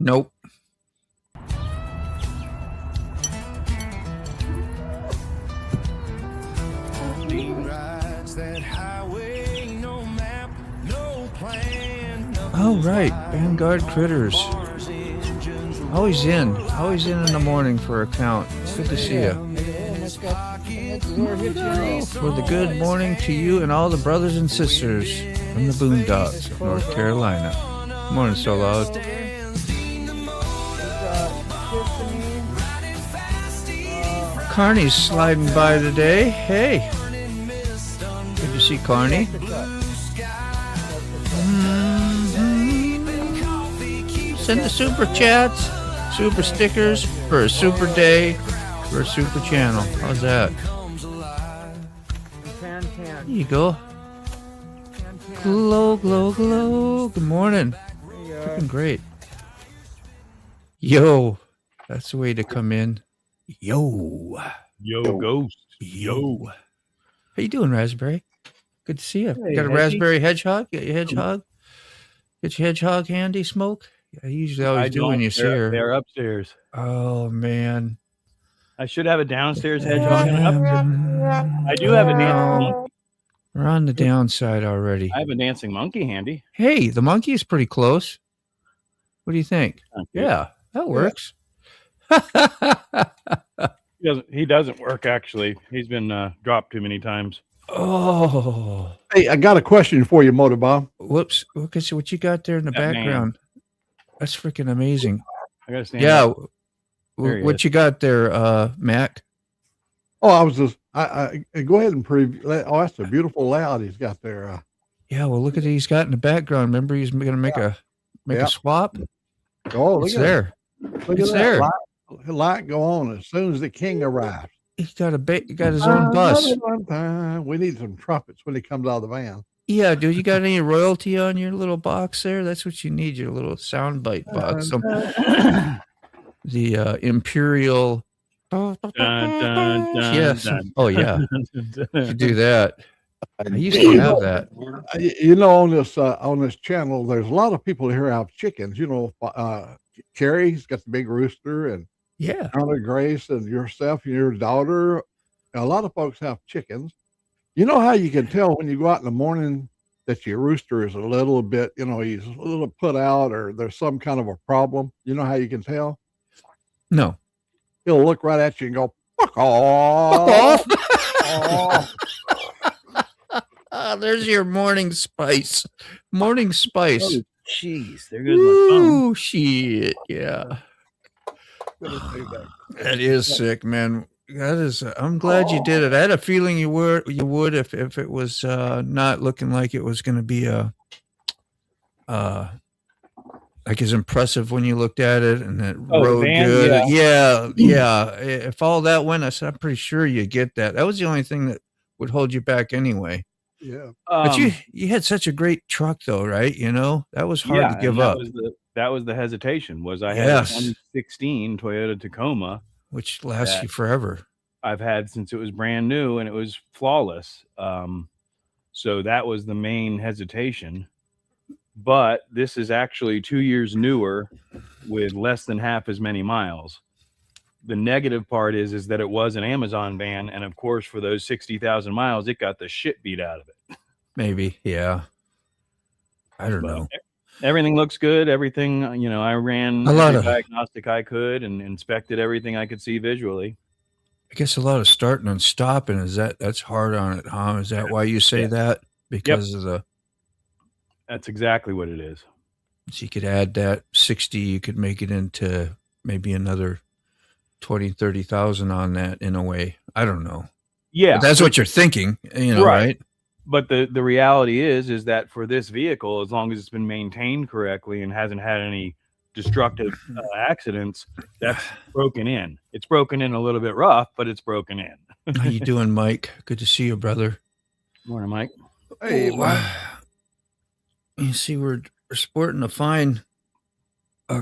Nope. Oh, right. Vanguard Critters. Always in the morning for a count. Good to see you. For the good morning to you and all the brothers and sisters from the boondocks of North Carolina. Good morning, So Loud. CARNY'S sliding by today. Hey. Good to see Carney. Send the super chats, super stickers for a super day, for a super channel. How's that? There you go. Glow, glow, glow. Good morning. Looking great. Yo. That's the way to come in. Yo. Yo, Ghost. Yo. How you doing, Raspberry? Good to see you. Hey, got a raspberry hedgehog? Got your hedgehog? Get your hedgehog handy, Smoke? I usually always do when you see her. They're upstairs. Oh, man. I should have a downstairs hedgehog. I do have a dancing monkey. We're on the downside already. I have a dancing monkey handy. Hey, the monkey is pretty close. What do you think? Yeah, that works. He doesn't work, actually. He's been dropped too many times. Oh. Hey, I got a question for you, Motor Bob. Whoops. Look at what you got there in the background. Man. That's freaking amazing. I gotta stand up. What you got there, Mac? Oh, I was just, I go ahead and preview. Oh, that's a beautiful layout he's got there. Yeah, well, look at what he's got in the background. Remember, he's going to make a swap. Oh, it's there. It's there. Light go on as soon as the king arrives. He's got his own bus. We need some trumpets when he comes out of the van. Yeah, dude, you got any royalty on your little box there? That's what you need, your little soundbite box. The Imperial. Yes. Oh, yeah. You do that. I used to have that. You know, on this channel, there's a lot of people here have chickens. You know, Carrie's got the big rooster, and Anna Grace, and yourself and your daughter. A lot of folks have chickens. You know how you can tell when you go out in the morning that your rooster is a little bit, you know, he's a little put out, or there's some kind of a problem. You know how you can tell? No. He'll look right at you and go, fuck off. There's your morning spice. Morning spice. Oh, jeez. There goes my phone. Oh, shit. Yeah. That is sick, man. That is. I'm glad you did it. I had a feeling you would if it was not looking like it was going to be like as impressive when you looked at it and it rode good. Yeah. If all that went, I said, I'm pretty sure you get that. That was the only thing that would hold you back anyway. Yeah. But you had such a great truck though, right? You know, that was hard to give up. That was the hesitation. Was I had a 2016 Toyota Tacoma, which lasts you forever. I've had since it was brand new and it was flawless. So that was the main hesitation. But this is actually 2 years newer with less than half as many miles. The negative part is that it was an Amazon van. And of course, for those 60,000 miles, it got the shit beat out of it. Maybe. Yeah. I don't know. Everything looks good. Everything, you know, I ran every diagnostic I could and inspected everything I could see visually. I guess a lot of starting and stopping that's hard on it, huh? Is that why you say that? Because of that's exactly what it is. So you could add that 60, you could make it into maybe another 20, 30,000 on that in a way. I don't know. Yeah. But that's what you're thinking, you know, right? But the reality is that for this vehicle, as long as it's been maintained correctly and hasn't had any destructive accidents, that's broken in. It's broken in a little bit rough, but it's broken in. How you doing, Mike? Good to see you, brother. Morning, Mike. Hey, Mike. You see, we're sporting a fine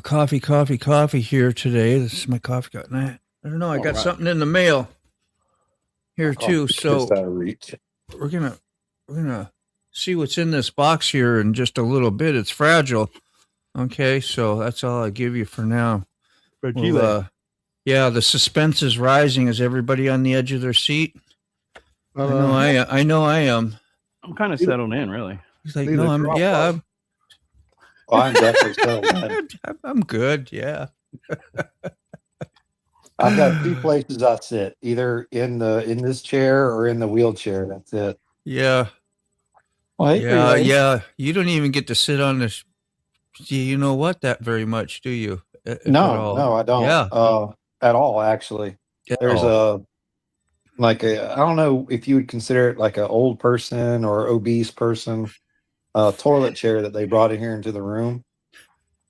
coffee here today. This is my coffee cup. I don't know. I got something in the mail here too. So we're gonna see what's in this box here in just a little bit. It's fragile. Okay, so that's all I'll give you for now. Well, yeah, the suspense is rising. Is everybody on the edge of their seat? I know I am. I'm kind of settled in, really. He's like, no, I'm definitely settled in. I'm good. Yeah. I've got 2 places I sit, either in this chair or in the wheelchair. That's it. Yeah. Well, hey, yeah. You don't even get to sit on this. You know what? That very much, do you? No, I don't. Yeah. At all, actually. There's I don't know if you would consider it like an old person or obese person, toilet chair that they brought in here into the room.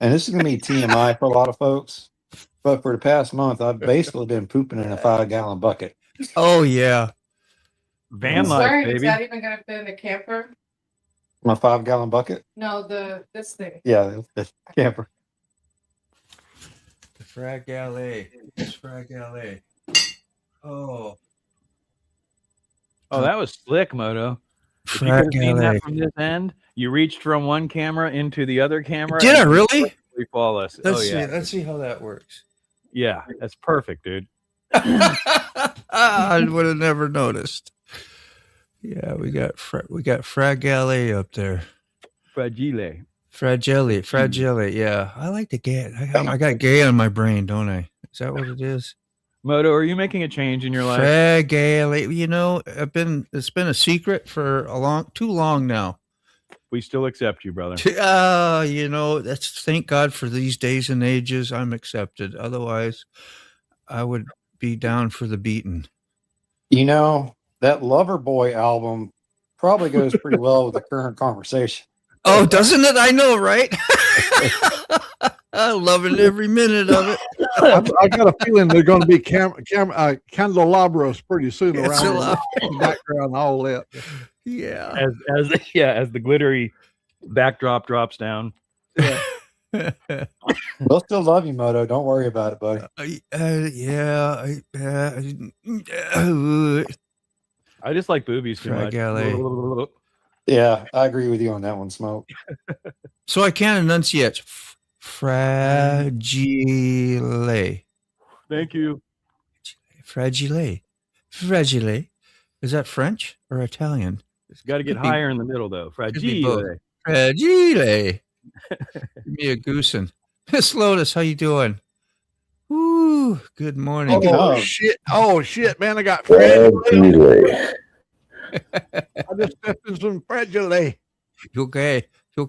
And this is going to be TMI for a lot of folks. But for the past month, I've basically been pooping in a 5-gallon bucket. Oh, yeah. Van life, baby. Is that even going to fit in the camper? My 5-gallon bucket? No, this thing. Yeah, the camper. The Frag Alley. Frag Alley. Oh. Oh, that was slick, Moto. If you could have seen that from this end, you reached from one camera into the other camera. Did I really? Flawless. Let's see how that works. Yeah, that's perfect, dude. I would have never noticed. Yeah, we got Frag Alley up there. Fragile. Yeah, I like the gay. I got gay on my brain, don't I? Is that what it is? Moto, are you making a change in your life? Frag Alley. You know, it's been a secret for too long now. We still accept you, brother. You know, thank God for these days and ages. I'm accepted. Otherwise, I would be down for the beating. You know, that Loverboy album probably goes pretty well with the current conversation. Oh, doesn't it? I know, right? I'm loving every minute of it. I got a feeling they're going to be candelabras pretty soon around the background, all that. Yeah. As the glittery backdrop drops down. Yeah. We'll still love you, Moto. Don't worry about it, buddy. I just like boobies too much. Yeah, I agree with you on that one, Smoke. So I can't enunciate. Fragile. Thank you. Fragile. Is that French or Italian? It's got to get higher in the middle, though. Fragile. Give me a goosen. Miss Lotus, how you doing? Ooh, good morning. Oh shit, man! I got fragile. I just stepped in some fragile. You okay? All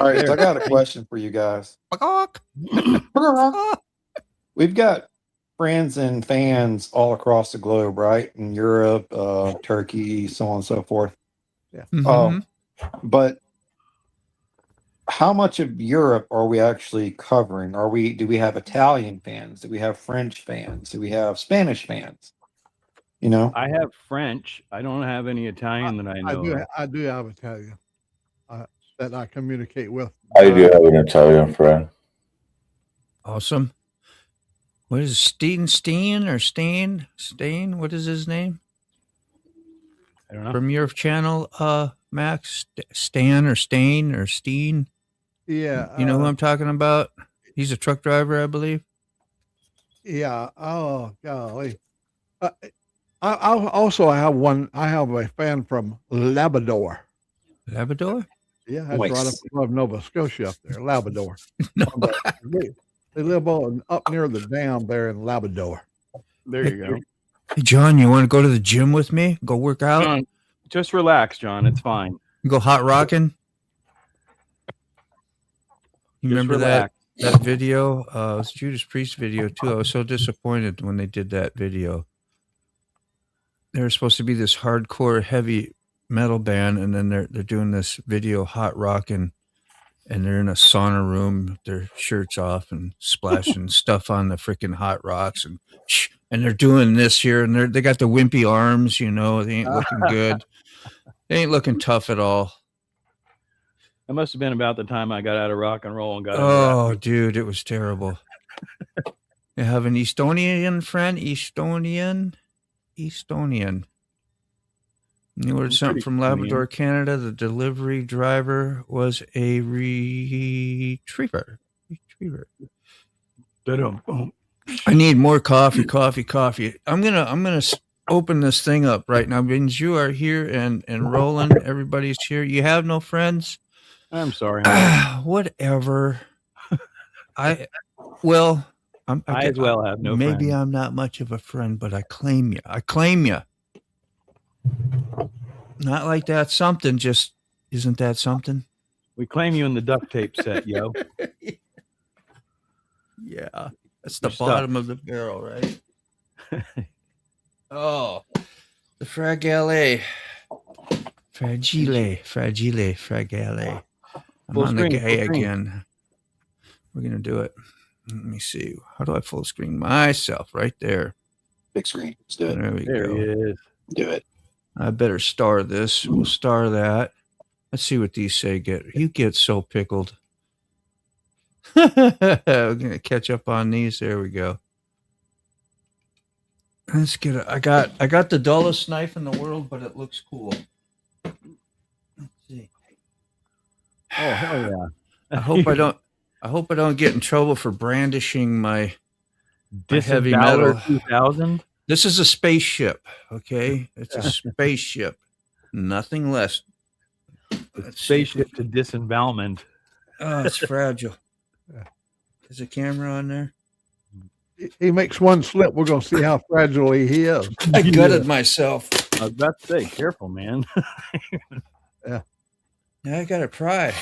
right, so I got a question for you guys. We've got friends and fans all across the globe, right? In Europe, Turkey, so on and so forth. Yeah. Mm-hmm. But how much of Europe are we actually covering? Do we have Italian fans? Do we have French fans? Do we have Spanish fans? You know, I have French. I don't have any Italian that I know. I do have Italian that I communicate with. I do have an Italian friend. Awesome. What is Steen? What is his name? I don't know. From your channel, Max? Stan or Stain or Steen? Yeah. You know who I'm talking about? He's a truck driver, I believe. Yeah. Oh, golly. I also have one. I have a fan from Labrador. Labrador? Yeah, that's right up above Nova Scotia up there, Labrador. No. They live up near the dam there in Labrador. There you go. Hey, John, you want to go to the gym with me? Go work out? John, just relax, John. It's fine. Go hot rocking? You remember that video? It was Judas Priest video, too. I was so disappointed when they did that video. They were supposed to be this hardcore, heavy metal band, and then they're doing this video hot rocking, and they're in a sauna room with their shirts off and splashing stuff on the freaking hot rocks, and they're doing this here, and they got the wimpy arms, you know, they ain't looking good. They ain't looking tough at all. That must have been about the time I got out of rock and roll and got into dude, it was terrible. You have an Estonian friend? Estonian. You ordered something from Labrador, Canada. The delivery driver was a retriever. I need more coffee. I'm gonna open this thing up right now. Means you are here and Rollin, everybody's here. You have no friends? I'm sorry. Whatever. I as well have no maybe friends. I'm not much of a friend, but I claim you. Not like that something, just isn't that something? We claim you in the duct tape set, yo. Yeah. That's the bottom of the barrel, right? Oh, the fragile. I'm on the gay again. We're going to do it. Let me see. How do I full screen myself? Right there. Big screen. Let's do it. There we go. He is. Do it. I better star this. We'll star that. Let's see what these say. You get so pickled. We're going to catch up on these. There we go. Let's get it. I got the dullest knife in the world, but it looks cool. Let's see. Oh, hell yeah. I hope I don't get in trouble for brandishing my heavy metal 2000. This is a spaceship, okay? It's a spaceship. Nothing less. Spaceship to disembowelment. Oh, it's fragile. Is the camera on there? He makes one slip. We're going to see how fragile he is. I gutted myself. I was about to say, careful, man. Yeah. Now I got to pry.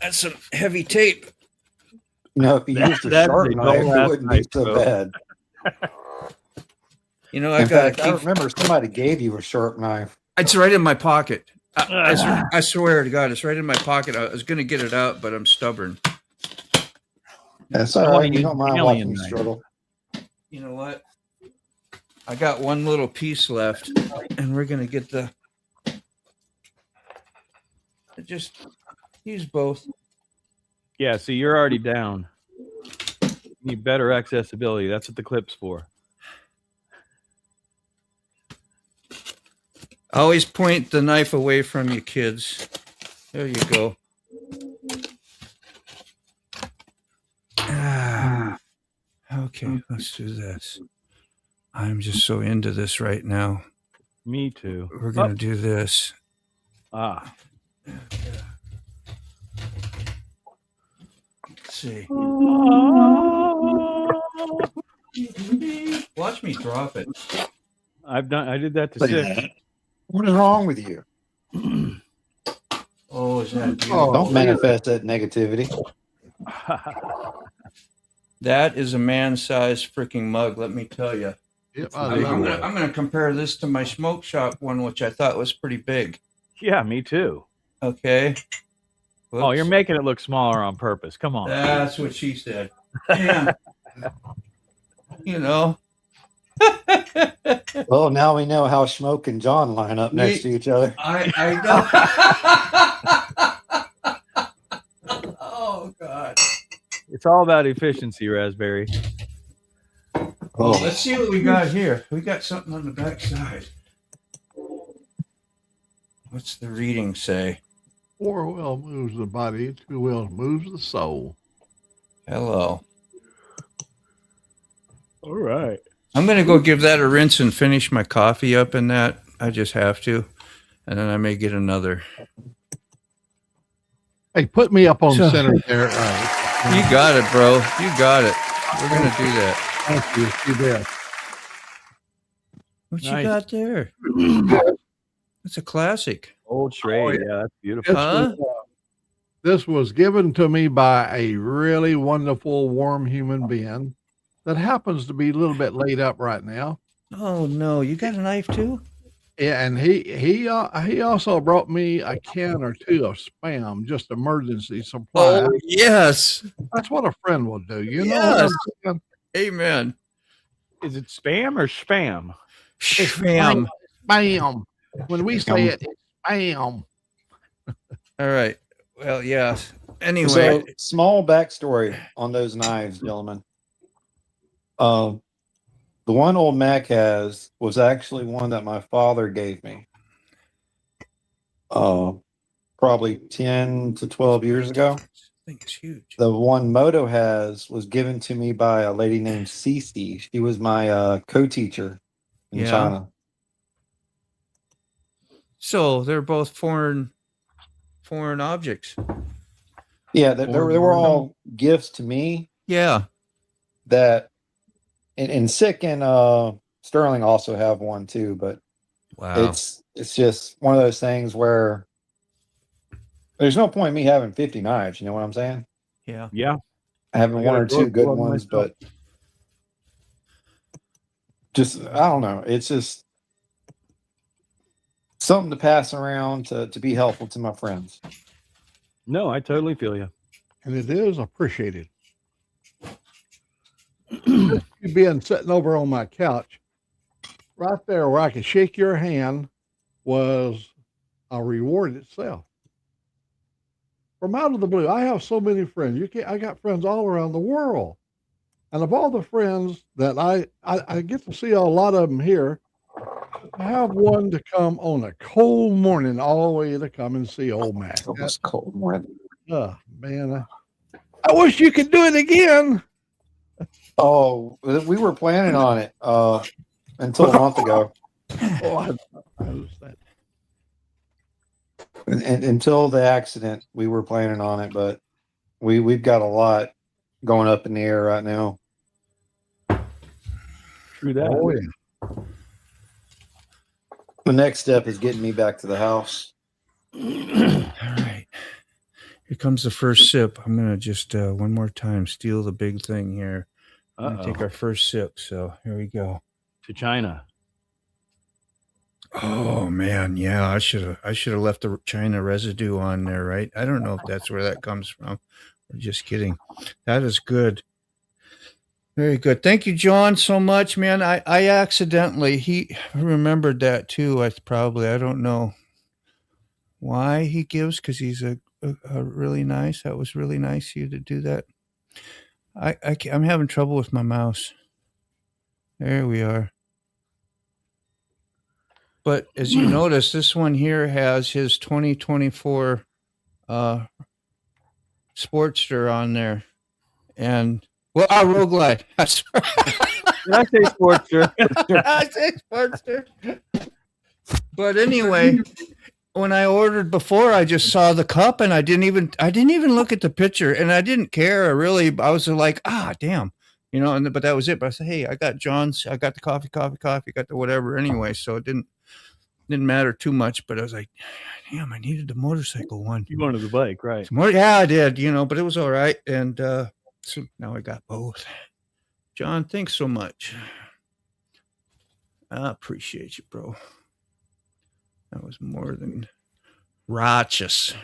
That's some heavy tape. You know, if you used a sharp knife, it wouldn't be so bad. You know, I remember somebody gave you a sharp knife. It's right in my pocket. I swear to God, it's right in my pocket. I was going to get it out, but I'm stubborn. That's all right. You don't mind watching me struggle. You know what? I got one little piece left, and we're going to get just use both. Yeah, see, you're already down. You need better accessibility. That's what the clip's for. Always point the knife away from you, kids. There you go. Okay, let's do this. I'm just so into this right now. Me too. We're going to do this. Let's see. Watch me drop it. I did that to 6. What is wrong with you? Oh, is that don't manifest that negativity. That is a man-sized freaking mug, let me tell you. Yep, I'm going to compare this to my smoke shop one, which I thought was pretty big. Yeah, me too. Okay. Whoops. Oh, you're making it look smaller on purpose. Come on. That's what she said. Yeah. You know. Well, now we know how Smoke and John line up next to each other. I know. Oh, God. It's all about efficiency, Raspberry. Oh, let's see what we got here. We got something on the back side. What's the reading say? 4 wheel moves the body, 2 wheels moves the soul. Hello. All right. I'm going to go give that a rinse and finish my coffee up in that. I just have to. And then I may get another. Hey, put me up on center there. You got it, bro. You got it. We're going to do that. Thank you. See there. What you got there? That's a classic. Old Schrade. Yeah, that's beautiful. This was given to me by a really wonderful, warm human being that happens to be a little bit laid up right now. Oh, no. You got a knife, too? Yeah, and he also brought me a can or two of Spam, just emergency supply. Oh, yes. That's what a friend will do. You yes. know? Amen. Is it spam or spam? Spam. Spam. When we say it, it's spam. All right. Well, yeah. Anyway. So, small backstory on those knives, gentlemen. The one old Mac has was actually one that my father gave me. probably 10 to 12 years ago. This thing is huge. The one Moto has was given to me by a lady named Cece. She was my co-teacher in China. So they're both foreign objects. Yeah, they were all gifts to me. Yeah. That and Sick and Sterling also have one too, but wow, it's just one of those things where there's no point in me having 50 knives. You know what I'm saying? Yeah. Yeah. Having one or two good ones, but just I don't know. It's just something to pass around to be helpful to my friends. No, I totally feel you. And it is appreciated. You being sitting over on my couch, right there where I could shake your hand, was a reward itself. From out of the blue, I have so many friends. I got friends all around the world, and of all the friends that I get to see a lot of them here, I have one to come on a cold morning all the way to come and see old Mac. It was cold morning. Oh man, I wish you could do it again. Oh, we were planning on it until a month ago. Oh, I understand. And until the accident, we were planning on it, but we've got a lot going up in the air right now. True that. Oh yeah. The next step is getting me back to the house. All right. Here comes the first sip. I'm going to just one more time steal the big thing here. I'm going to take our first sip. So here we go. To China. Oh man, yeah, I should have left the China residue on there, right? I don't know if that's where that comes from. I'm just kidding. That is good. Very good. Thank you, John, so much, man. I accidentally, he remembered that too. I don't know why he gives, because he's a really nice. That was really nice of you to do that. I'm having trouble with my mouse. There we are. But as you notice, this one here has his 2024 Sportster on there. And, well, Road Glide. Did I say Sportster? I say Sportster. But anyway, when I ordered before, I just saw the cup and I didn't even look at the picture, and I didn't care really. I was like, damn. You know, but that was it. But I said, hey, I got John's, I got the coffee, got the whatever anyway. So it didn't matter too much, but I was like, damn, I needed the motorcycle one. You wanted the bike, right? Yeah, I did, but it was all right. And so now I got both. John, thanks so much. I appreciate you, bro. That was more than righteous.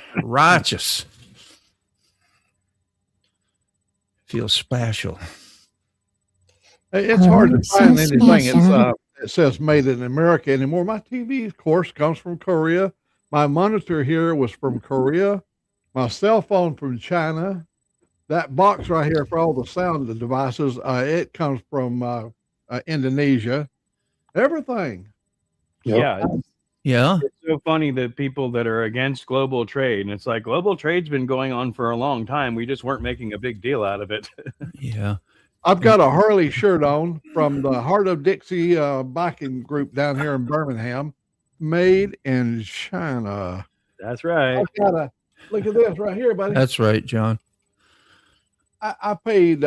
Feels special. It's hard to find anything. It says made in America anymore. My TV, of course, comes from Korea. My monitor here was from Korea. My cell phone from China. That box right here for all the sound devices, it comes from Indonesia. Everything. Yeah. Yeah. It's so funny that people that are against global trade, and it's like global trade's been going on for a long time. We just weren't making a big deal out of it. Yeah. I've got a Harley shirt on from the Heart of Dixie biking group down here in Birmingham, made in China. That's right. I've got look at this right here, buddy. That's right, John. I paid,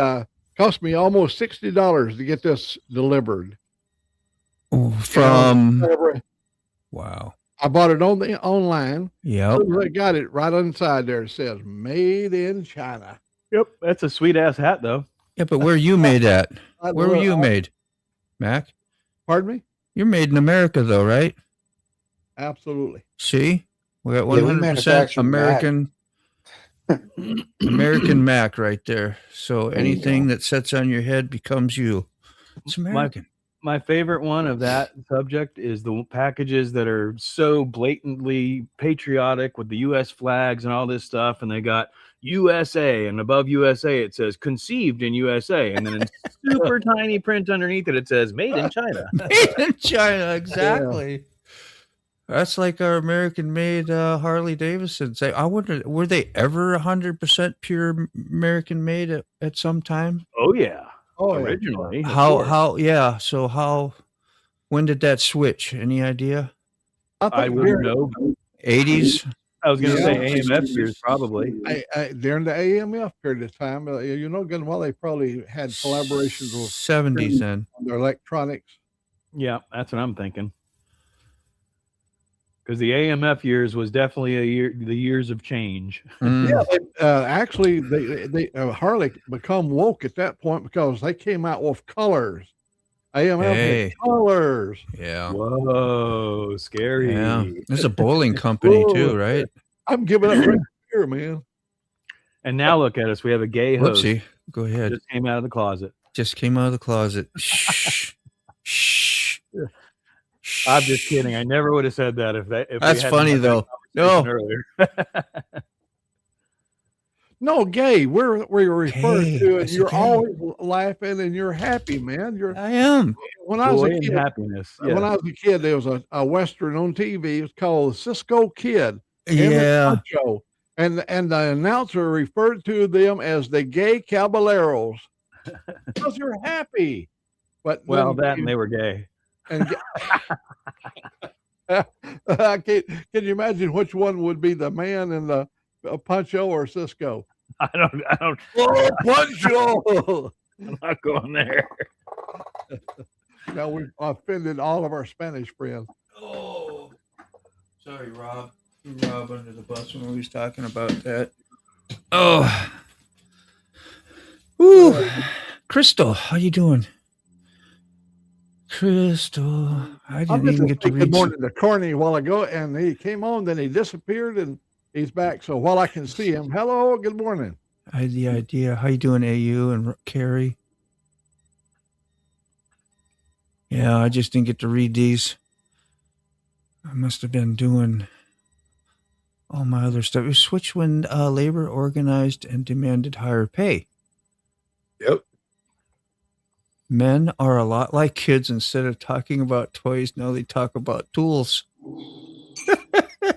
cost me almost $60 to get this delivered. From wow. I bought it on the online. Yeah. I got it right inside there. It says made in China. Yep. That's a sweet ass hat though. Yeah, but where are you made at? Where were you made, Mac? Pardon me? You're made in America, though, right? Absolutely. See, we got 100% American, American Mac right there. So anything that sets on your head becomes you. It's American. My favorite one of that subject is the packages that are so blatantly patriotic with the U.S. flags and all this stuff, and they got USA, and above USA it says conceived in USA, and then in super tiny print underneath it says made in China. Made in China, exactly. That's like our American-made Harley Davidson. Say, I wonder, were they ever 100% pure American-made at some time? Oh yeah. Oh, yeah. Originally. of How? course. How? Yeah. So how? When did that switch? Any idea? I wouldn't know. 80s. I was going to Yeah. say AMF years, probably. During the AMF period of time, you know, good and well, they probably had collaborations with 70s then. their electronics. Yeah, that's what I'm thinking. Because the AMF years was definitely the years of change. Mm. Yeah, actually, they Harley become woke at that point because they came out with colors. AMF had colors. Yeah. Whoa, scary. Yeah. This is a bowling company too, right? I'm giving up right here, man. And now look at us. We have a gay host. Whoopsie. Go ahead. Just came out of the closet. Just came out of the closet. Shh. Shh. I'm just kidding. I never would have said that if That's funny though. No. Earlier. No, gay. We're referred Gay. to, and That's you're okay. always laughing and you're happy, man. I am. When I was Joy a and kid, happiness. when I was a kid, there was a Western on TV. It was called Cisco Kid. Yeah. Show. And the announcer referred to them as the gay caballeros because you're happy. But Well, then and they were gay. And can you imagine which one would be the man in the Pancho or Cisco? I don't. Oh, Pancho! I'm not going there. Now we've offended all of our Spanish friends. Oh, sorry, Rob. Threw Rob under the bus when we was talking about that. Oh, ooh, Crystal, how you doing? Crystal, I didn't even get to read. Good morning to Carney a while ago, and he came on, then he disappeared, and he's back. So while I can see him, hello, good morning. I had the idea. How you doing, AU and Carrie? Yeah, I just didn't get to read these. I must have been doing all my other stuff. It was switched when labor organized and demanded higher pay. Yep. Men are a lot like kids. Instead of talking about toys, now they talk about tools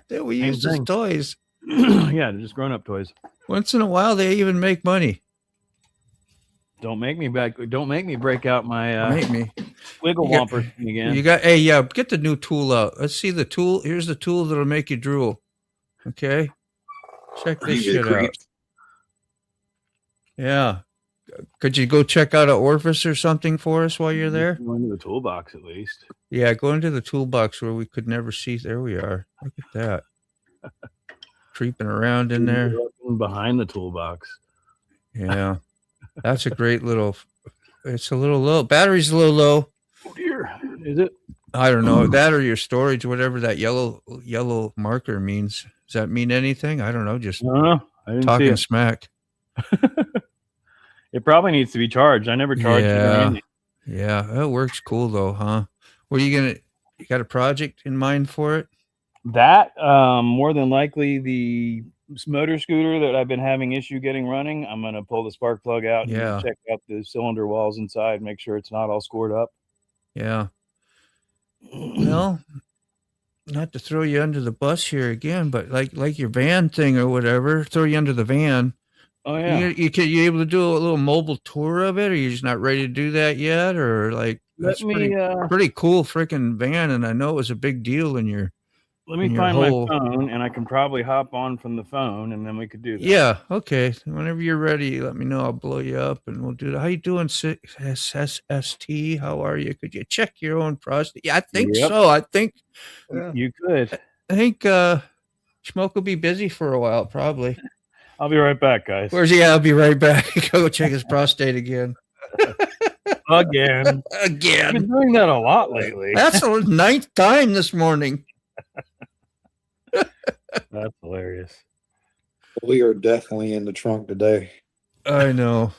that we use as toys. Yeah, they're just grown-up toys. Once in a while, they even make money. Don't make me break out my Make me. wiggle whomper thing again. You got, hey, yeah, get the new tool out. Let's see the tool. Here's the tool that'll make you drool. Okay, check this shit out. Yeah. Could you go check out an orifice or something for us while you're there? Go into the toolbox at least. Yeah, go into the toolbox where we could never see. There we are. Look at that. Creeping around in there. Behind the toolbox. Yeah. That's a great little, it's a little low. Battery's a little low. Oh dear. Is it? I don't know. That or your storage, whatever that yellow marker means. Does that mean anything? I don't know. Just talking smack. It probably needs to be charged. I never charged it. Yeah, that works cool though, huh? What are you got a project in mind for it? That more than likely the motor scooter that I've been having issue getting running. I'm gonna pull the spark plug out and check out the cylinder walls inside, make sure it's not all scored up. Yeah. Well, not to throw you under the bus here again, but like your van thing or whatever, throw you under the van. Oh yeah. You able to do a little mobile tour of it, or you're just not ready to do that yet, or like that's pretty cool freaking van, and I know it was a big deal in your. Let me find my phone, and I can probably hop on from the phone, and then we could do that. Yeah, okay. Whenever you're ready, let me know. I'll blow you up, and we'll do that. How you doing, SST? How are you? Could you check your own prostate? Yeah, I think so. I think you could. I think Schmoke will be busy for a while, probably. I'll be right back, guys. I'll be right back. Go check his prostate again. Again. I've been doing that a lot lately. That's the 9th time this morning. That's hilarious. We are definitely in the trunk today. I know.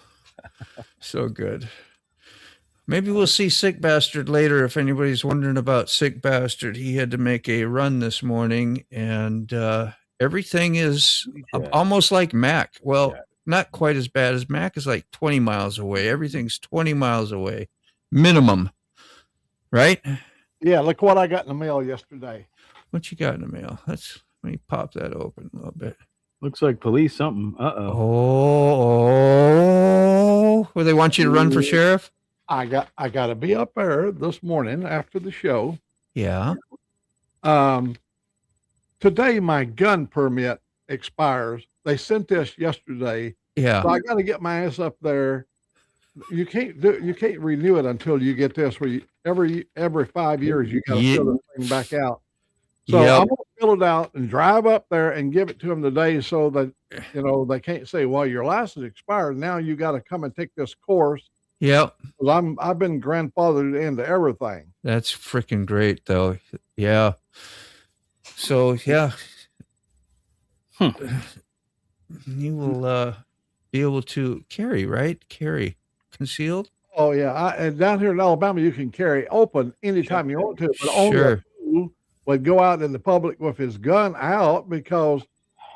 So good. Maybe we'll see Sick Bastard later. If anybody's wondering about Sick Bastard, he had to make a run this morning, and everything is almost like Mac. Well, not quite as bad as Mac is like 20 miles away. Everything's 20 miles away, minimum. Right? Yeah, look what I got in the mail yesterday. What you got in the mail? Let me pop that open a little bit. Looks like police something. Uh-oh. Oh, well, they want you to run for sheriff? I got to be up there this morning after the show. Yeah. Today my gun permit expires. They sent this yesterday. Yeah. So I got to get my ass up there. You can't renew it until you get this. Where every 5 years you got to fill the thing back out. So I'm gonna fill it out and drive up there and give it to them today, so that they can't say, "Well, your license expired. Now you got to come and take this course." Yep. Well, I've been grandfathered into everything. That's freaking great, though. Yeah. So yeah, you will be able to carry, right? Carry concealed. Oh yeah, and down here in Alabama, you can carry open anytime you want to, but only a fool would go out in the public with his gun out, because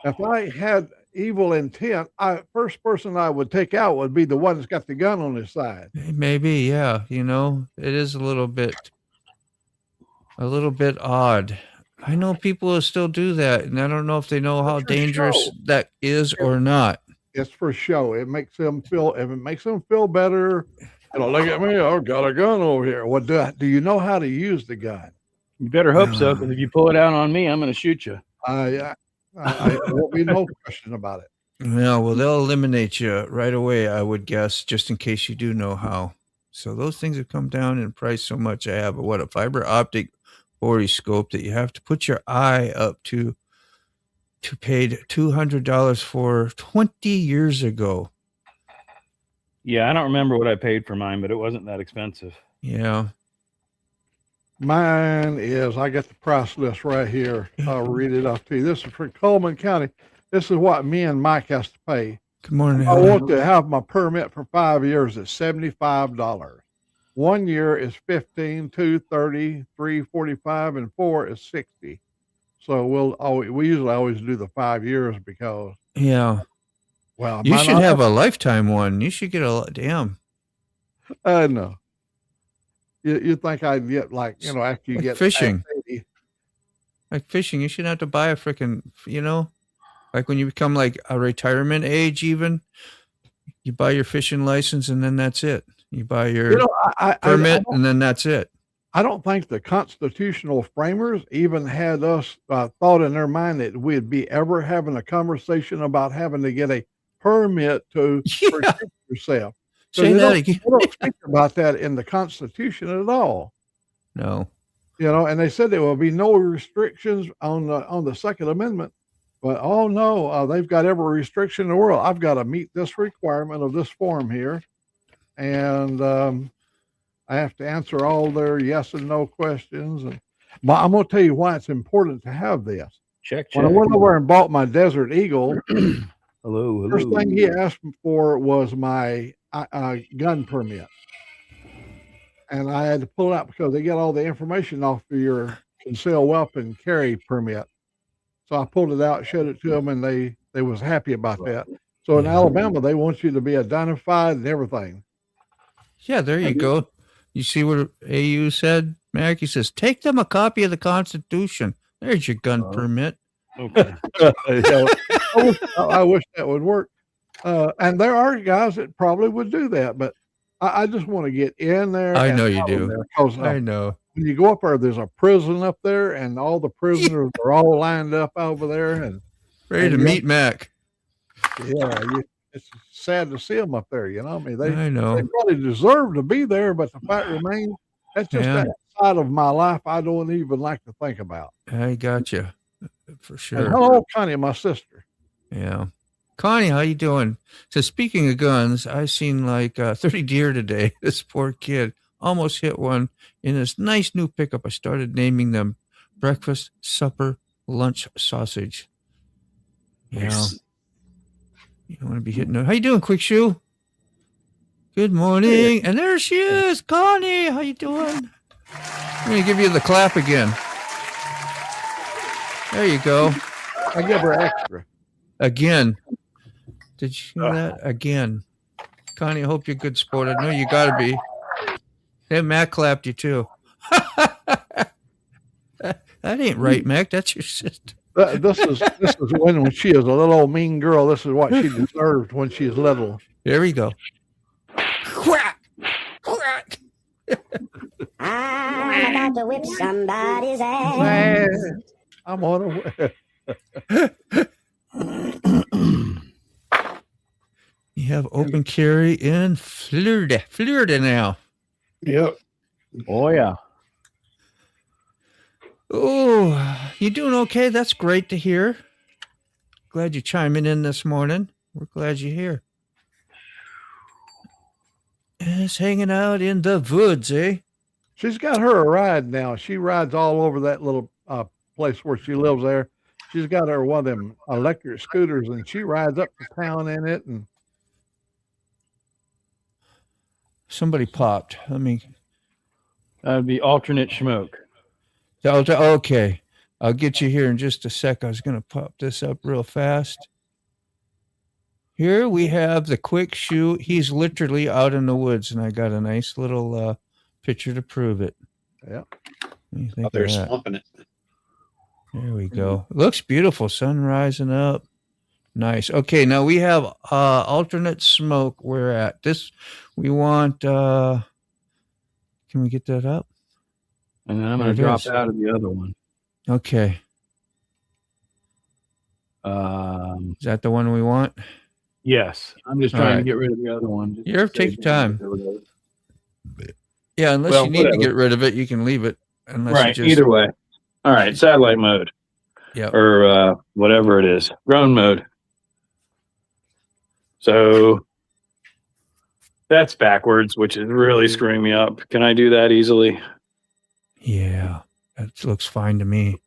if I had evil intent, first person I would take out would be the one that's got the gun on his side. Maybe, yeah. It is a little bit odd. I know people will still do that, and I don't know if they know how dangerous that is or not. It's for show. It makes them feel. If it makes them feel better, look at me. I've got a gun over here. What do you know how to use the gun? You better hope so, because if you pull it out on me, I'm going to shoot you. I won't be no question about it. Yeah, well, they'll eliminate you right away, I would guess, just in case you do know how. So those things have come down in price so much. I have a fiber optic borescope that you have to put your eye up to paid $200 for 20 years ago. Yeah, I don't remember what I paid for mine, but it wasn't that expensive. Yeah. Mine is, I got the price list right here. I'll read it off to you. This is for Coleman County. This is what me and Mike has to pay. Good morning. I want to have my permit for 5 years at $75. 1 year is $15, 2, 30, 3, 45, and 4 is $60. So we usually always do the 5 years because. Yeah. Well, you should have a lifetime one. You should get damn. No. You think I'd get after you get fishing. Like fishing, you shouldn't have to buy a freaking, like when you become like a retirement age, even you buy your fishing license and then that's it. You buy your permit and then that's it. I don't think the constitutional framers even had us thought in their mind that we'd be ever having a conversation about having to get a permit to protect yourself. So they don't speak about that in the Constitution at all. No. And they said there will be no restrictions on the Second Amendment. But oh no, they've got every restriction in the world. I've got to meet this requirement of this form here, and I have to answer all their yes and no questions. But I'm going to tell you why it's important to have this. Check. When I went over and bought my Desert Eagle, hello. First thing he asked me for was my gun permit, and I had to pull it out because they get all the information off of your concealed weapon carry permit. So I pulled it out, showed it to them, and they was happy about that. So in Alabama, they want you to be identified and everything. Yeah, there you go. You see what AU said, Mac? He says, take them a copy of the Constitution. There's your gun permit. Okay. I wish that would work. And there are guys that probably would do that, but I just want to get in there. I know you do. I know. When you go up there, there's a prison up there, and all the prisoners are all lined up over there and ready to meet Mac. Yeah, it's sad to see them up there. I mean, I know they probably deserve to be there, but the fact remains that's just that side of my life I don't even like to think about. I got you for sure. And hello, Connie, my sister. Yeah. Connie, how you doing? So speaking of guns, I seen like 30 deer today. This poor kid almost hit one in this nice new pickup. I started naming them breakfast, supper, lunch sausage. Yeah. You don't want to be hitting them. How you doing, Quick Shoe? Good morning. And there she is, Connie. How you doing? I'm going to give you the clap again. There you go. I give her extra. Again. Did you hear that? Again. Connie, I hope you're a good sport. I know you got to be. Hey, Matt clapped you too. That ain't right, Mac. That's your sister. This is when she is a little old mean girl. This is what she deserved when she's little. There we go. Quack! Quack! I'm about to whip somebody's ass. I'm on You have open carry in Florida now. Yep. Oh yeah. Oh, you doing okay? That's great to hear. Glad you're chiming in this morning. We're glad you're here. Just hanging out in the woods, eh? She's got her a ride now. She rides all over that little place where she lives there. She's got her one of them electric scooters, and she rides up to town in it. And somebody popped. Let me. That would be alternate smoke. Okay. I'll get you here in just a sec. I was going to pop this up real fast. Here we have the quick shoe. He's literally out in the woods, and I got a nice little picture to prove it. Yeah. Out there swamping it. There we go. It looks beautiful. Sun rising up. Nice. Okay, now we have alternate smoke. We're at this. We want. Can we get that up? And then I'm going to drop out of the other one. Okay. Is that the one we want? Yes. I'm just trying to get rid of the other one. Take your time. Yeah, unless you need to get rid of it, you can leave it. Right. Either way. All right. Satellite mode. Yeah. Or whatever it is. Drone mode. So that's backwards, which is really screwing me up. Can I do that easily? Yeah. That looks fine to me.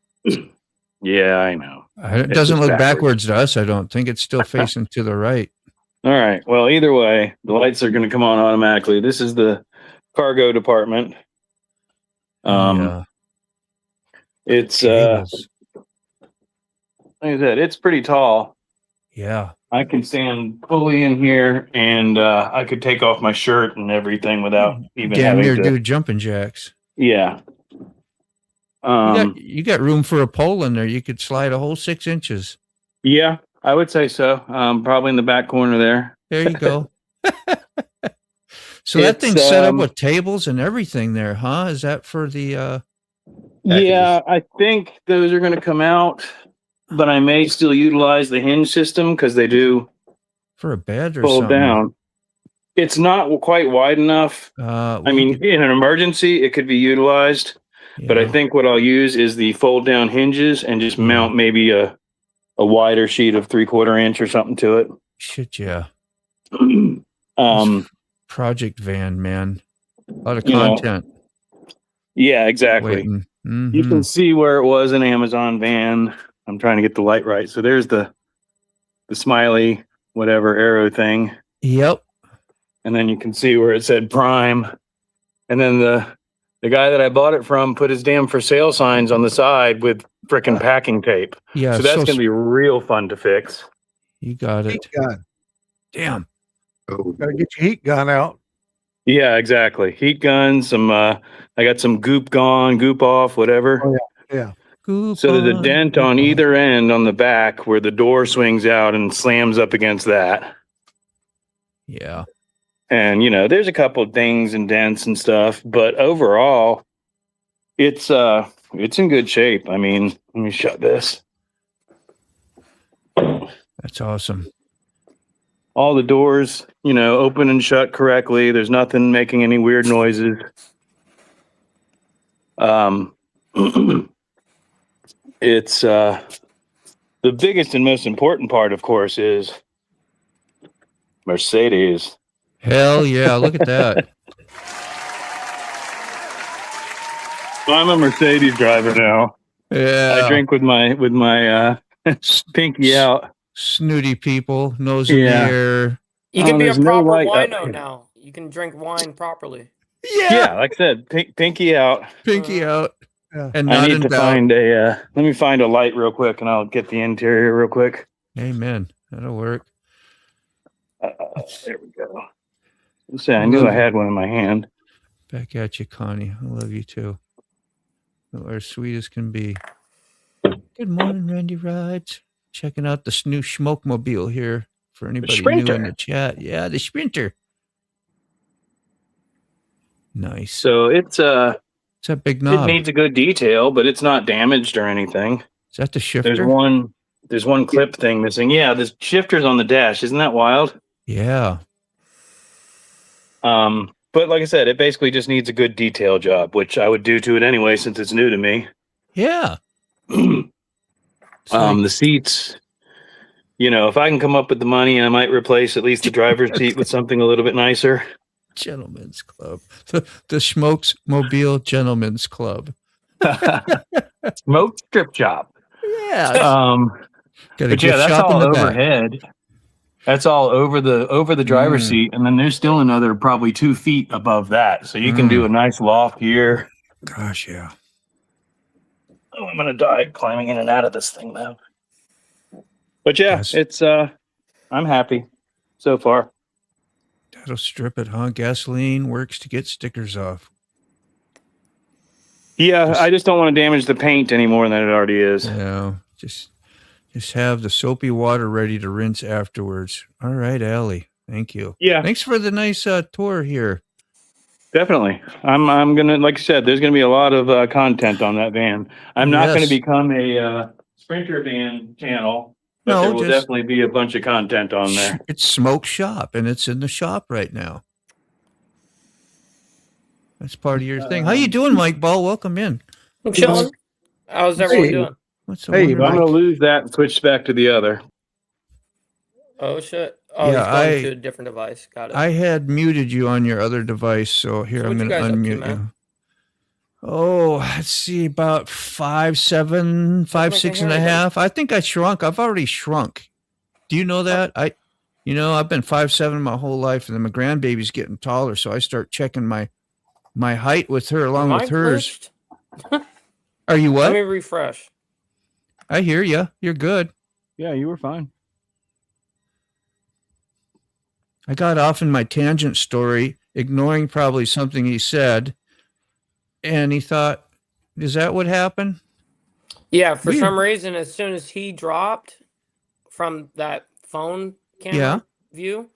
Yeah, I know. It doesn't look backwards to us, I don't think. It's still facing to the right. All right. Well, either way, the lights are going to come on automatically. This is the cargo department. It's like I said, it's pretty tall. Yeah. I can stand fully in here, and I could take off my shirt and everything without even having to do jumping jacks. Yeah. You got room for a pole in there. You could slide a whole 6 inches. Yeah, I would say so. Probably in the back corner there. There you go. So that thing's set up with tables and everything there, huh? Is that for the yeah, I think those are going to come out, but I may still utilize the hinge system because they do for a bed or fold something. Down. It's not quite wide enough. I mean, in an emergency, it could be utilized. Yeah. But I think what I'll use is the fold down hinges and just mount maybe a wider sheet of 3/4 inch or something to it. Shit, yeah. Project van, man. A lot of content. Yeah, exactly. Mm-hmm. You can see where it was an Amazon van. I'm trying to get the light right. So there's the smiley whatever arrow thing. Yep. And then you can see where it said Prime. And then the guy that I bought it from put his damn for sale signs on the side with frickin' packing tape. Yeah. So that's going to be real fun to fix. You got it. Heat gun. Damn. Gotta get your heat gun out. Yeah, exactly. Heat guns, some I got some goop gone, goop off, whatever. Oh yeah. Goop so there's a dent on either end on the back where the door swings out and slams up against that. Yeah. And there's a couple of dings and dents and stuff, but overall it's in good shape. I mean, let me shut this. That's awesome. All the doors, open and shut correctly. There's nothing making any weird noises. It's the biggest and most important part, of course, is Mercedes. Hell yeah, look at that. So I'm a Mercedes driver now. Yeah. I drink with my pinky out. Snooty people, nose in the air. You can be a proper wino now. You can drink wine properly. Yeah, like I said, pinky out. Pinky out. Yeah. And I need to find let me find a light real quick, and I'll get the interior real quick. Amen. That'll work. There we go. See, I knew I had one in my hand. Back at you, Connie. I love you too. You are as sweet as can be. Good morning, Randy Rides. Checking out this new Smokemobile here for anybody new in the chat. Yeah, the Sprinter. Nice. So it's that big knob? It needs a good detail, but it's not damaged or anything. Is that the shifter? There's one clip thing missing. Yeah, the shifter's on the dash. Isn't that wild? Yeah. But like I said, it basically just needs a good detail job, which I would do to it anyway since it's new to me. Yeah. The seats, if I can come up with the money, I might replace at least the driver's seat with something a little bit nicer. Gentlemen's Club. The Smokemobile Gentlemen's Club. Smoke strip job. Yeah. But yeah, that's all overhead. That's all over the driver's seat, and then there's still another probably 2 feet above that, so you can do a nice loft here. Gosh, yeah. Oh, I'm gonna die climbing in and out of this thing now. But yeah, it's I'm happy so far. That'll strip it, huh? Gasoline works to get stickers off. Yeah, I just don't want to damage the paint any more than it already is. Yeah, just have the soapy water ready to rinse afterwards. All right, Allie. Thank you. Yeah. Thanks for the nice tour here. Definitely. I'm gonna, like I said, there's gonna be a lot of content on that van. I'm not gonna become a Sprinter van channel, but there will definitely be a bunch of content on there. It's Smoke Shop, and it's in the shop right now. That's part of your thing. How you doing, Mike Ball? Welcome in. I'm chilling. How's everyone doing? I'm gonna lose that and switch back to the other. Oh shit! Oh, yeah, he's going to a different device. Got it. I had muted you on your other device, so here I'm going to unmute you. Oh, let's see, about 5'7", 5'6.5". I think I shrunk. I've already shrunk. Do you know that? I've been 5'7" my whole life, and then my grandbaby's getting taller, so I start checking my height with her along with hers. Are you what? Let me refresh. I hear you. You're good. Yeah, you were fine. I got off in my tangent story, ignoring probably something he said, and he thought, is that what happened? Yeah, for some reason, as soon as he dropped from that phone camera view,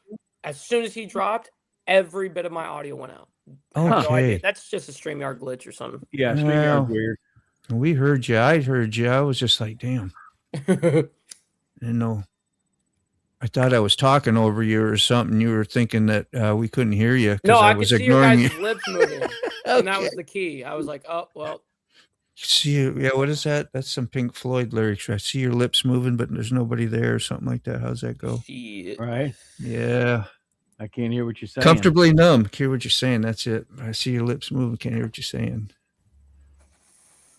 as soon as he dropped, every bit of my audio went out. Okay. That's just a StreamYard glitch or something. Yeah, StreamYard's weird. We heard you. I heard you. I was just like, damn. I didn't know. I thought I was talking over you or something. You were thinking that we couldn't hear you because I was ignoring you. See your guys' lips moving, and that was the key. I was like, oh, well. See, yeah, what is that? That's some Pink Floyd lyrics. I see your lips moving, but there's nobody there or something like that. How's that go? Right. Yeah. I can't hear what you're saying. Comfortably numb. Can't hear what you're saying. That's it. I see your lips moving. Can't hear what you're saying.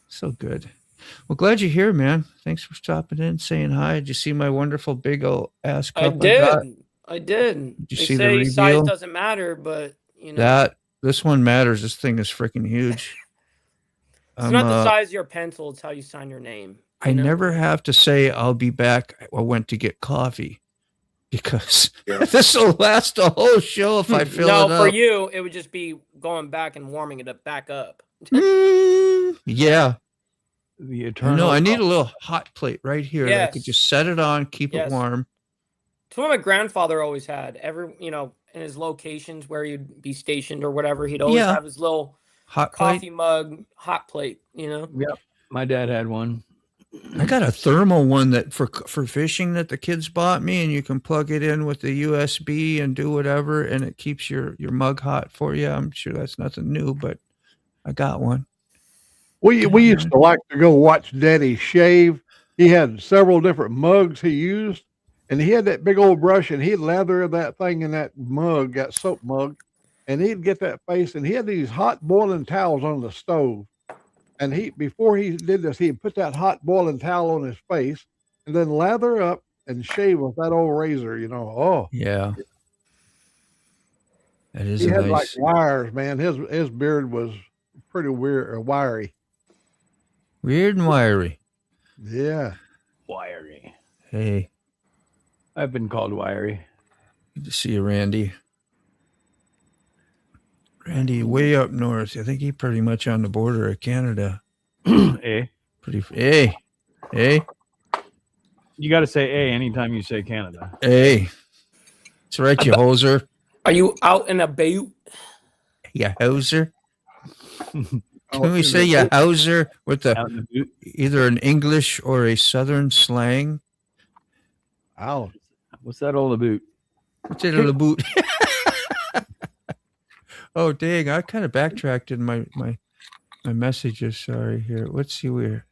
So good. Well, glad you're here, man. Thanks for stopping in, saying hi. Did you see my wonderful big old ass cup? I did. Did you see the reveal? Size doesn't matter, but this one matters. This thing is freaking huge. It's not the size of your pencil. It's how you sign your name. I never have to say I'll be back. I went to get coffee because this will last a whole show if I fill it up. No, for you, it would just be going back and warming it back up. Yeah. The eternal. No, I need a little hot plate right here. That I could just set it on, keep it warm. It's what my grandfather always had. In his locations where he'd be stationed or whatever, he'd always have his little hot coffee mug, hot plate. Yep. My dad had one. I got a thermal one that for fishing that the kids bought me, and you can plug it in with the USB and do whatever, and it keeps your mug hot for you. I'm sure that's nothing new, but I got one. We used to like to go watch Daddy shave. He had several different mugs he used, and he had that big old brush, and he'd lather that thing in that mug, that soap mug, and he'd get that face, and he had these hot boiling towels on the stove. And before he did this, he'd put that hot boiling towel on his face and then lather up and shave with that old razor, Oh. Yeah. That is he had nice. Like wires, man. His beard was pretty weird or wiry. Weird and wiry. Yeah. Wiry. Hey. I've been called wiry. Good to see you, Randy. Randy, way up north. I think he's pretty much on the border of Canada. Eh? Hey. Hey. You got to say A anytime you say Canada. Hey. That's right, you hoser. Are you out and about? Yeah, hoser. Can we say ya houser with either an English or a Southern slang? Ow. What's that all about? What's it all about? Oh, dang. I kind of backtracked in my messages. Sorry here. Let's see where.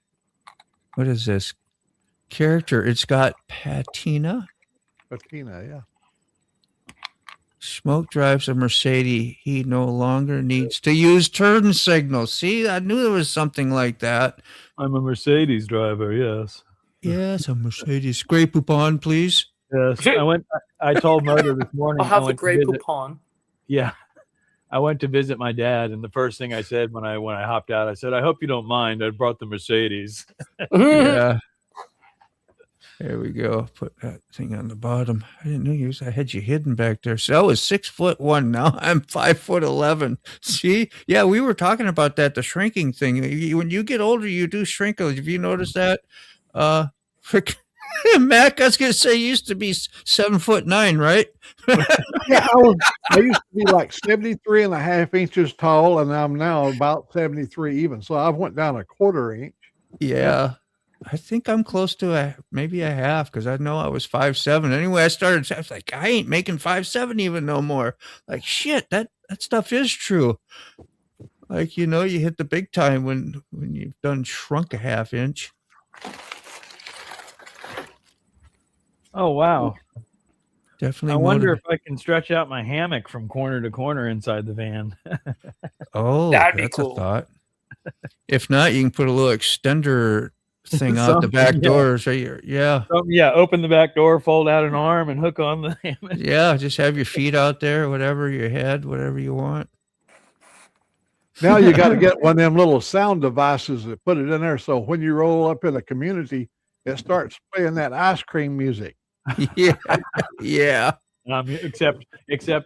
What is this? Character. It's got patina. Patina, yeah. Smoke drives a Mercedes. He no longer needs to use turn signals. See, I knew there was something like that. I'm a Mercedes driver, yes. Yes, a Mercedes. Grey Poupon, please. Yes. I told Moto this morning. I'll have the Grey Poupon. Yeah. I went to visit my dad, and the first thing I said when I hopped out, I said, I hope you don't mind. I brought the Mercedes. Yeah. There we go. Put that thing on the bottom. I didn't know I had you hidden back there. So I was 6'1". Now I'm 5'11". See? Yeah, we were talking about that, the shrinking thing. When you get older, you do shrink. Have you noticed that? Mac, I was going to say, you used to be 7'9", right? Yeah, I used to be like 73.5 inches tall, and I'm now about 73 even. So I went down a quarter inch. Yeah. I think I'm close to maybe a half, because I know I was 5'7". Anyway, I was like, I ain't making 5'7" even no more. Like, shit, that stuff is true. Like, you hit the big time when you've done shrunk a half inch. Oh, wow. Definitely. I wonder if I can stretch out my hammock from corner to corner inside the van. Oh, that's cool. A thought. If not, you can put a little extender thing out the back door. So open the back door, fold out an arm, and hook on the hammock. Yeah, just have your feet out there, whatever, your head, whatever you want. Now you got to get one of them little sound devices that put it in there, so when you roll up in the community, it starts playing that ice cream music. Yeah, yeah. Except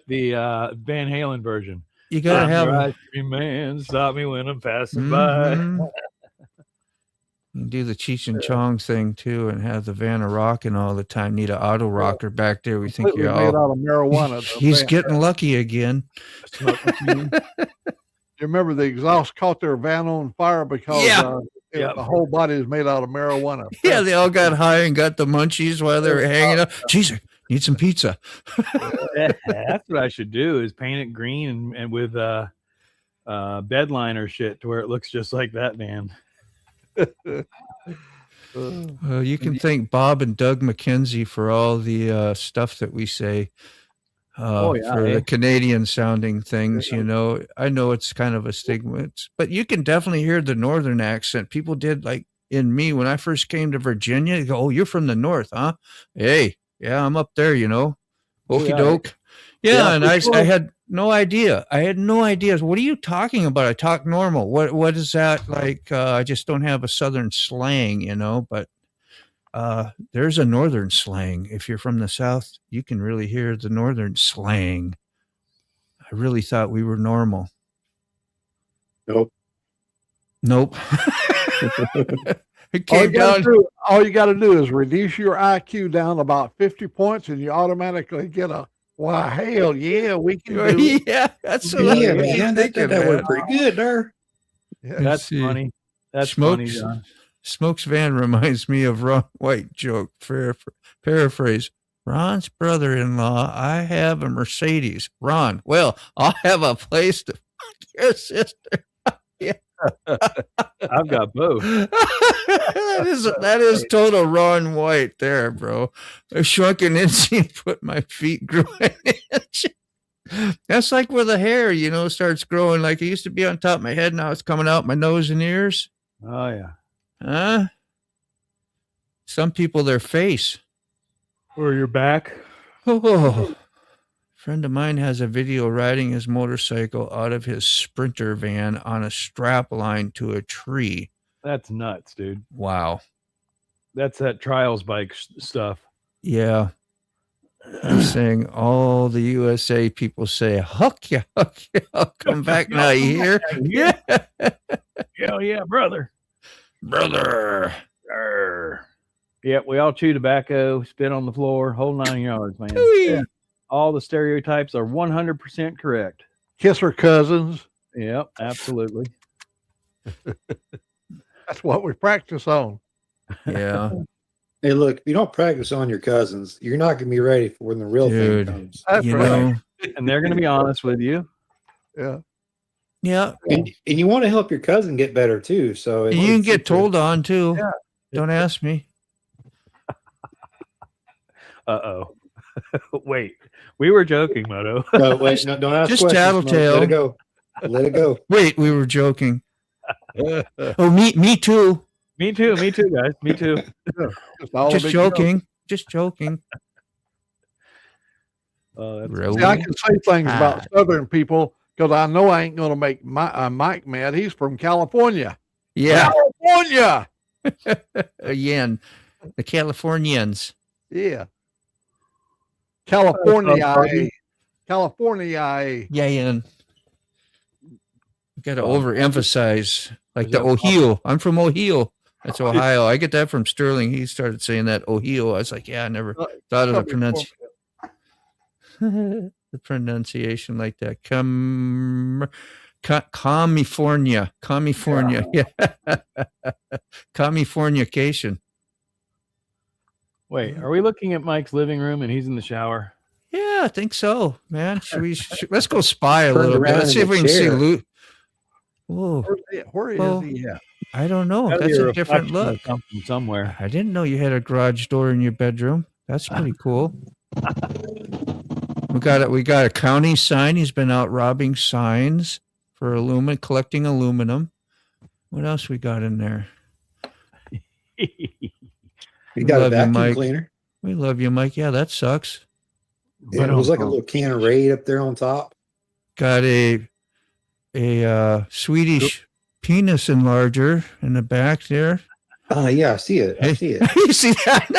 the Van Halen version. You gotta have ice cream man. Stop me when I'm passing by. You do the Cheech and Chong thing too, and have the van rocking all the time. Need an auto rocker back there. We think you're made out of marijuana. He's getting lucky again. You remember the exhaust caught their van on fire because the whole body is made out of marijuana. Yeah, they all got high and got the munchies while they were hanging up. Jeez, I need some pizza. That's what I should do, is paint it green and with bed liner shit to where it looks just like that van. You can thank Bob and Doug McKenzie for all the stuff that we say for the Canadian sounding things. I know it's kind of a stigma, but you can definitely hear the northern accent. People did, like in me when I first came to Virginia. They go, "Oh, you're from the north, huh?" Hey, yeah, I'm up there. Okie doke. Yeah, and I had no idea. What are you talking about? I talk normal. What is that like? I just don't have a southern slang, but there's a northern slang. If you're from the south, you can really hear the northern slang. I really thought we were normal. Nope. All you got to do is reduce your IQ down about 50 points, and you automatically get a wow. Hell yeah, we can do it. Yeah, that's man. That went pretty good there. Yeah, that's funny. That's funny, John. Smoke's van reminds me of Ron White joke. Paraphrase. Ron's brother-in-law, I have a Mercedes. Ron, well, I'll have a place to fuck your sister. Yeah. I've got both. that is total Ron White there, bro. I shrunk an inch and put my feet grew an inch. That's like where the hair, starts growing. Like it used to be on top of my head. Now it's coming out my nose and ears. Oh, yeah. Huh? Some people, their face. Or your back. Oh. Friend of mine has a video riding his motorcycle out of his Sprinter van on a strap line to a tree. That's nuts, dude. Wow. That's that trials bike stuff. Yeah. I'm saying all the USA people say, huck ya, I'll come back now, you hear? Yeah. Hell yeah, brother. Brother. Yep, we all chew tobacco, spit on the floor, whole 9 yards, man. Yeah. All the stereotypes are 100% correct. Kiss her cousins. Yep, absolutely. That's what we practice on. Yeah. Hey, look, if you don't practice on your cousins, you're not going to be ready for when the real thing comes. That's You right. know, And they're going to be honest with you. Yeah. yeah. And you want to help your cousin get better too. So And you can get told on too. Yeah. Don't ask me. Uh-oh. Wait, we were joking, Moto. No, wait, no, don't ask Just questions. tattletale. Let it go. Let it go. Wait, we were joking. Oh, me too. Me too, guys. Me too. Just joking. Just joking. That's Really? See, I can say things about Southern people because I know I ain't going to make Mike mad. He's from California. Yeah. California. Again, the Californians. Yeah. California. California. Yeah, Ian. Got to overemphasize, like the Ohio. I'm from Ohio. That's Ohio. I get that from Sterling. He started saying that Ohio. I was like, yeah, I never thought of the pronunciation. The pronunciation like that. California. Yeah. Californication. Wait, are we looking at Mike's living room and he's in the shower? Yeah, I think so, man. Let's go spy a Turned little bit. around Let's see in if we the can see chair. loot. Whoa. Where is Well, he at? I don't know. Gotta That's be a different reflection of look. something somewhere. I didn't know you had a garage door in your bedroom. That's pretty cool. We got a county sign. He's been out robbing signs for collecting aluminum. What else we got in there? You got a Love you, vacuum Mike. cleaner. We love you, Mike. Yeah, that sucks. Yeah, it was like a little can of Raid up there on top. Got a Swedish penis enlarger in the back there. Yeah, I see it. I see it. You see that?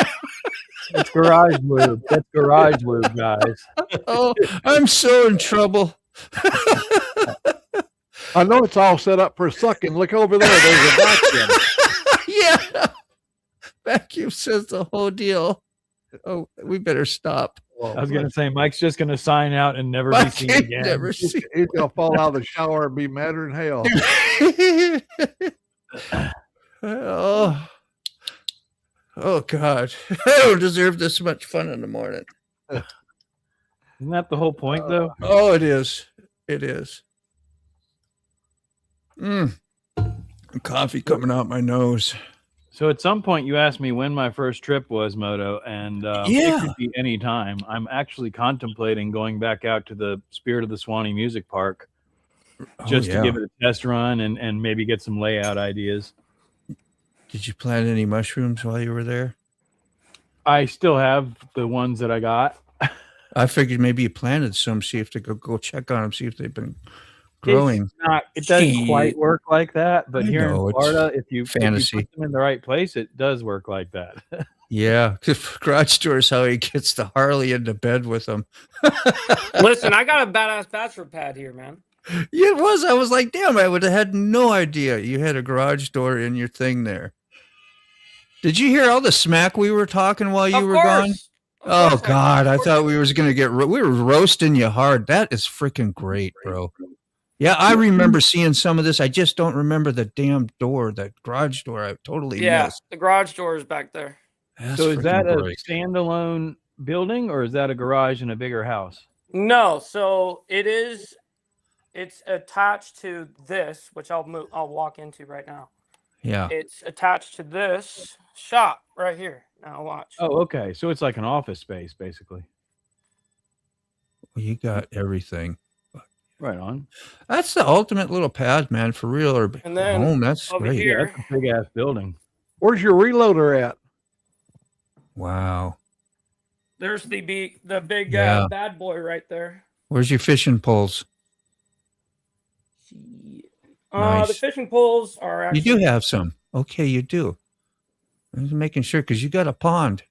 That's garage lube. That's garage lube, guys. Oh, I'm so in trouble. I know it's all set up for sucking. Look over there. There's a vacuum. Yeah. Vacuum says the whole deal. Oh, we better stop. I was going to say, Mike's just going to sign out and never be seen again. Never see. He's going to fall out of the shower and be madder than hell. Oh, God. I don't deserve this much fun in the morning. Isn't that the whole point, though? Oh, it is. It is. Coffee coming out my nose. So at some point you asked me when my first trip was, Moto, and Yeah. it could be any time. I'm actually contemplating going back out to the Spirit of the Swanee Music Park just to give it a test run and maybe get some layout ideas. Did you plant any mushrooms while you were there? I still have the ones that I got. I figured maybe you planted some, see if they go check on them, see if they've been growing. It doesn't quite work like that, but here in Florida, if you put them in the right place, it does work like that. Yeah, garage door is how he gets the Harley into bed with him. Listen, I got a badass bachelor pad here, man. Yeah, it was. I was like, damn, I would have had no idea you had a garage door in your thing there. Did you hear all the smack we were talking while you were gone? Oh, God, I thought we was going to we were roasting you hard. That is freaking great, bro. Yeah, I remember seeing some of this. I just don't remember the damn door, that garage door. I totally missed. The garage door is back there. That's so is that a great. standalone building or is that a garage in a bigger house? No, so it's attached to this, which I'll walk into right now. Yeah. It's attached to this shop right here. Now watch. Oh, okay. So it's like an office space, basically. Well, you got everything. Right on. That's the ultimate little pad, man, for real. Or And then home. That's over great. here, Yeah, that's a big ass building. Where's your reloader at? Wow. there's the big Yeah. bad boy right there. Where's your fishing poles? The fishing poles are actually. You do have some. Okay, you do. I was making sure because you got a pond.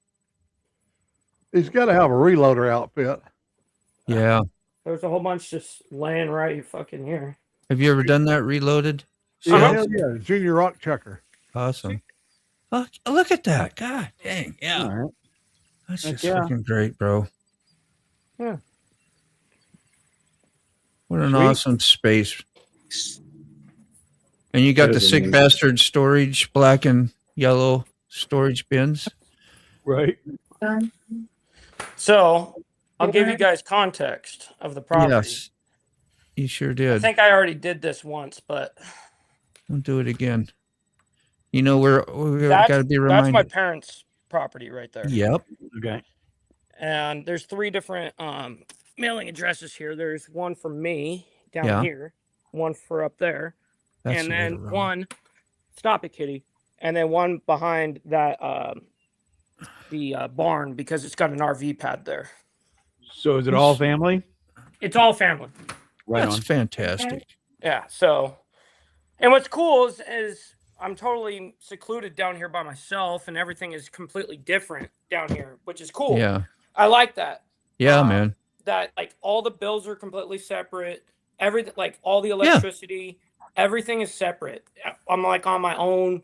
He's got to have a reloader outfit. Yeah. There's a whole bunch just laying right fucking here. Have you ever done that reloaded? Yeah, hell yeah, Junior Rock Chucker. Awesome. Fuck, look at that. God dang. Yeah. All right. That's Heck just yeah. freaking great, bro. Yeah. What an Sweet. awesome space. And you got That the is sick amazing. bastard storage, black and yellow storage bins. Right. So I'll give you guys context of the property. Yes. You sure I did. think I already did this once, but We'll do it again. You know, we're that's, got to be that's reminded. my parents' property right there. Yep. Okay. And there's 3 different mailing addresses here. There's one for me down here, one for up there, That's and the way to then roll. one, stop it, kitty, and then one behind that the barn because it's got an RV pad there. So is it all family? It's all family. Right That's on. fantastic. Yeah. So, and what's cool is I'm totally secluded down here by myself, and everything is completely different down here, which is cool. Yeah. I like that. Yeah, man. That like all the bills are completely separate. Everything, like all the electricity, everything is separate. I'm like on my own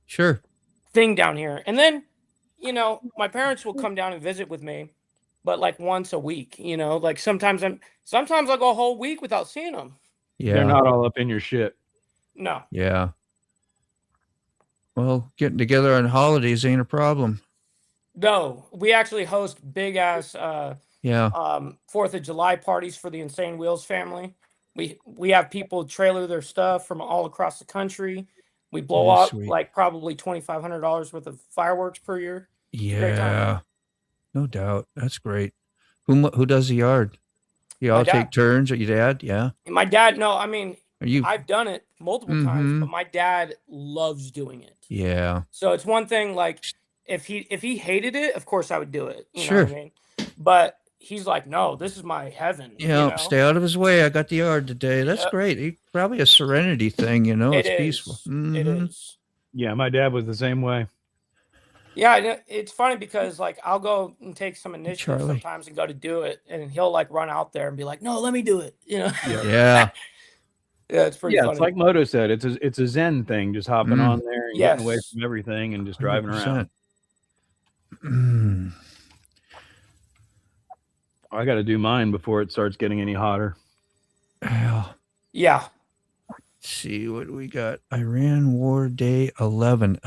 Sure. thing down here. And then, you know, my parents will come down and visit with me, but like once a week, you know, like sometimes I'll go a whole week without seeing them. Yeah. They're not all up in your shit. No. Yeah. Well, getting together on holidays ain't a problem. No, we actually host big ass Yeah. 4th of July parties for the Insane Wheels family. We have people trailer their stuff from all across the country. We blow That is up sweet. like probably $2,500 worth of fireworks per year. Great time. Yeah. No doubt. That's great. Who does the yard? You all dad. take turns or your dad? Yeah. And my dad, no, I mean, Are you? I've done it multiple times, but my dad loves doing it. Yeah. So it's one thing, like if he hated it, of course I would do it. You know Sure. what I mean? But he's like, no, this is my heaven. Yeah. You know? Stay out of his way. I got the yard today. That's Yep. great. Probably a serenity thing, you know. It It's is. peaceful. It Mhm. is. Yeah, my dad was the same way. Yeah, it's funny because like I'll go and take some initiative Charlie. sometimes and go to do it, and he'll like run out there and be like, "No, let me do it." You know? Yeah. Yeah, it's pretty Yeah, funny. it's like Moto said. It's a zen thing, just hopping on there and getting away Yes. from everything and just driving around. 100%. I got to do mine before it starts getting any hotter. Well, Yeah. let's see what we got. Iran War Day 11.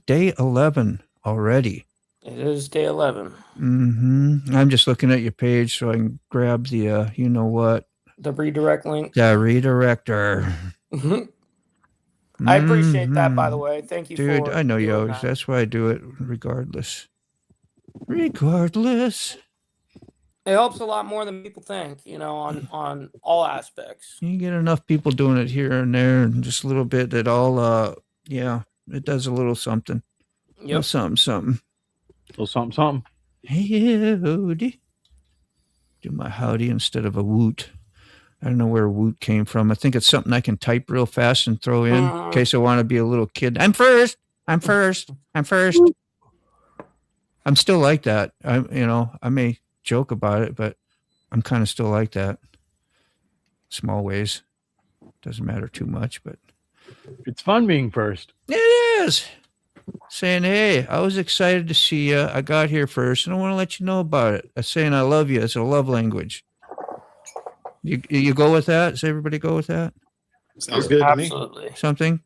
Day 11 already. It is day 11. I'm just looking at your page so I can grab the, you know what? The redirect link. The redirector. I appreciate that, by the way. Thank you, Dude, for I know you doing always. that. That's why I do it regardless. Regardless. It helps a lot more than people think, you know, on all aspects. You get enough people doing it here and there and just a little bit that all, yeah, it does a little something. Yep. Little something. little something. Howdy. Do my howdy instead of a woot. I don't know where woot came from. I think it's something I can type real fast and throw in case I want to be a little kid. I'm first. I'm still like that. I may joke about it, but I'm kind of still like that. Small ways. Doesn't matter too much, but It's fun being first. it is. Saying, hey, I was excited to see you. I got here first, and I want to let you know about it. Saying I love you. It's a love language. You go with that? Does everybody go with that? Sounds good to me. Absolutely. Something?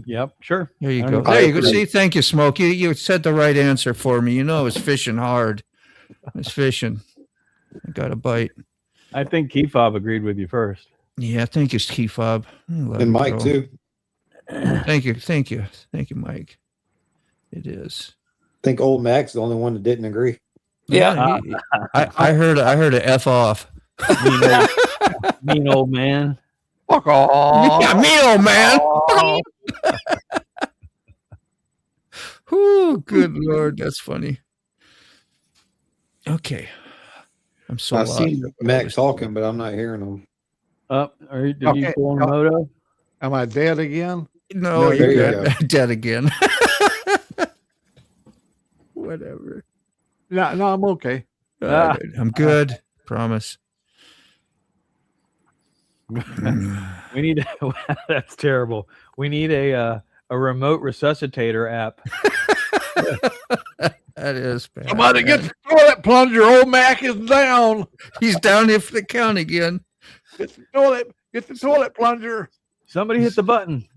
Yep, sure. There you I go. don't know. There you go. See, thank you, Smoke. You said the right answer for me. You know I was fishing hard. I was fishing. I got a bite. I think Keyfob agreed with you first. Yeah, thank you, Ski Fob. And Mike too. Thank you, Mike. It is. I think old Mac's the only one that didn't agree. Yeah. I heard a F off. Mean old man. Fuck off. Yeah, me, old man. Whoo, good Lord, that's funny. Okay. I'm so I've lost. seen Mac talking, but I'm not hearing him. Did you Okay. go on Moto? Am I dead again? No, No, you're there you good. Dead again. Whatever. No, I'm okay. I'm good. Promise. We need that's terrible. We need a a remote resuscitator app. That is bad. Somebody get the toilet plunger. Old Mac is down. He's down here for the count again. Get the toilet plunger. Somebody hit the button.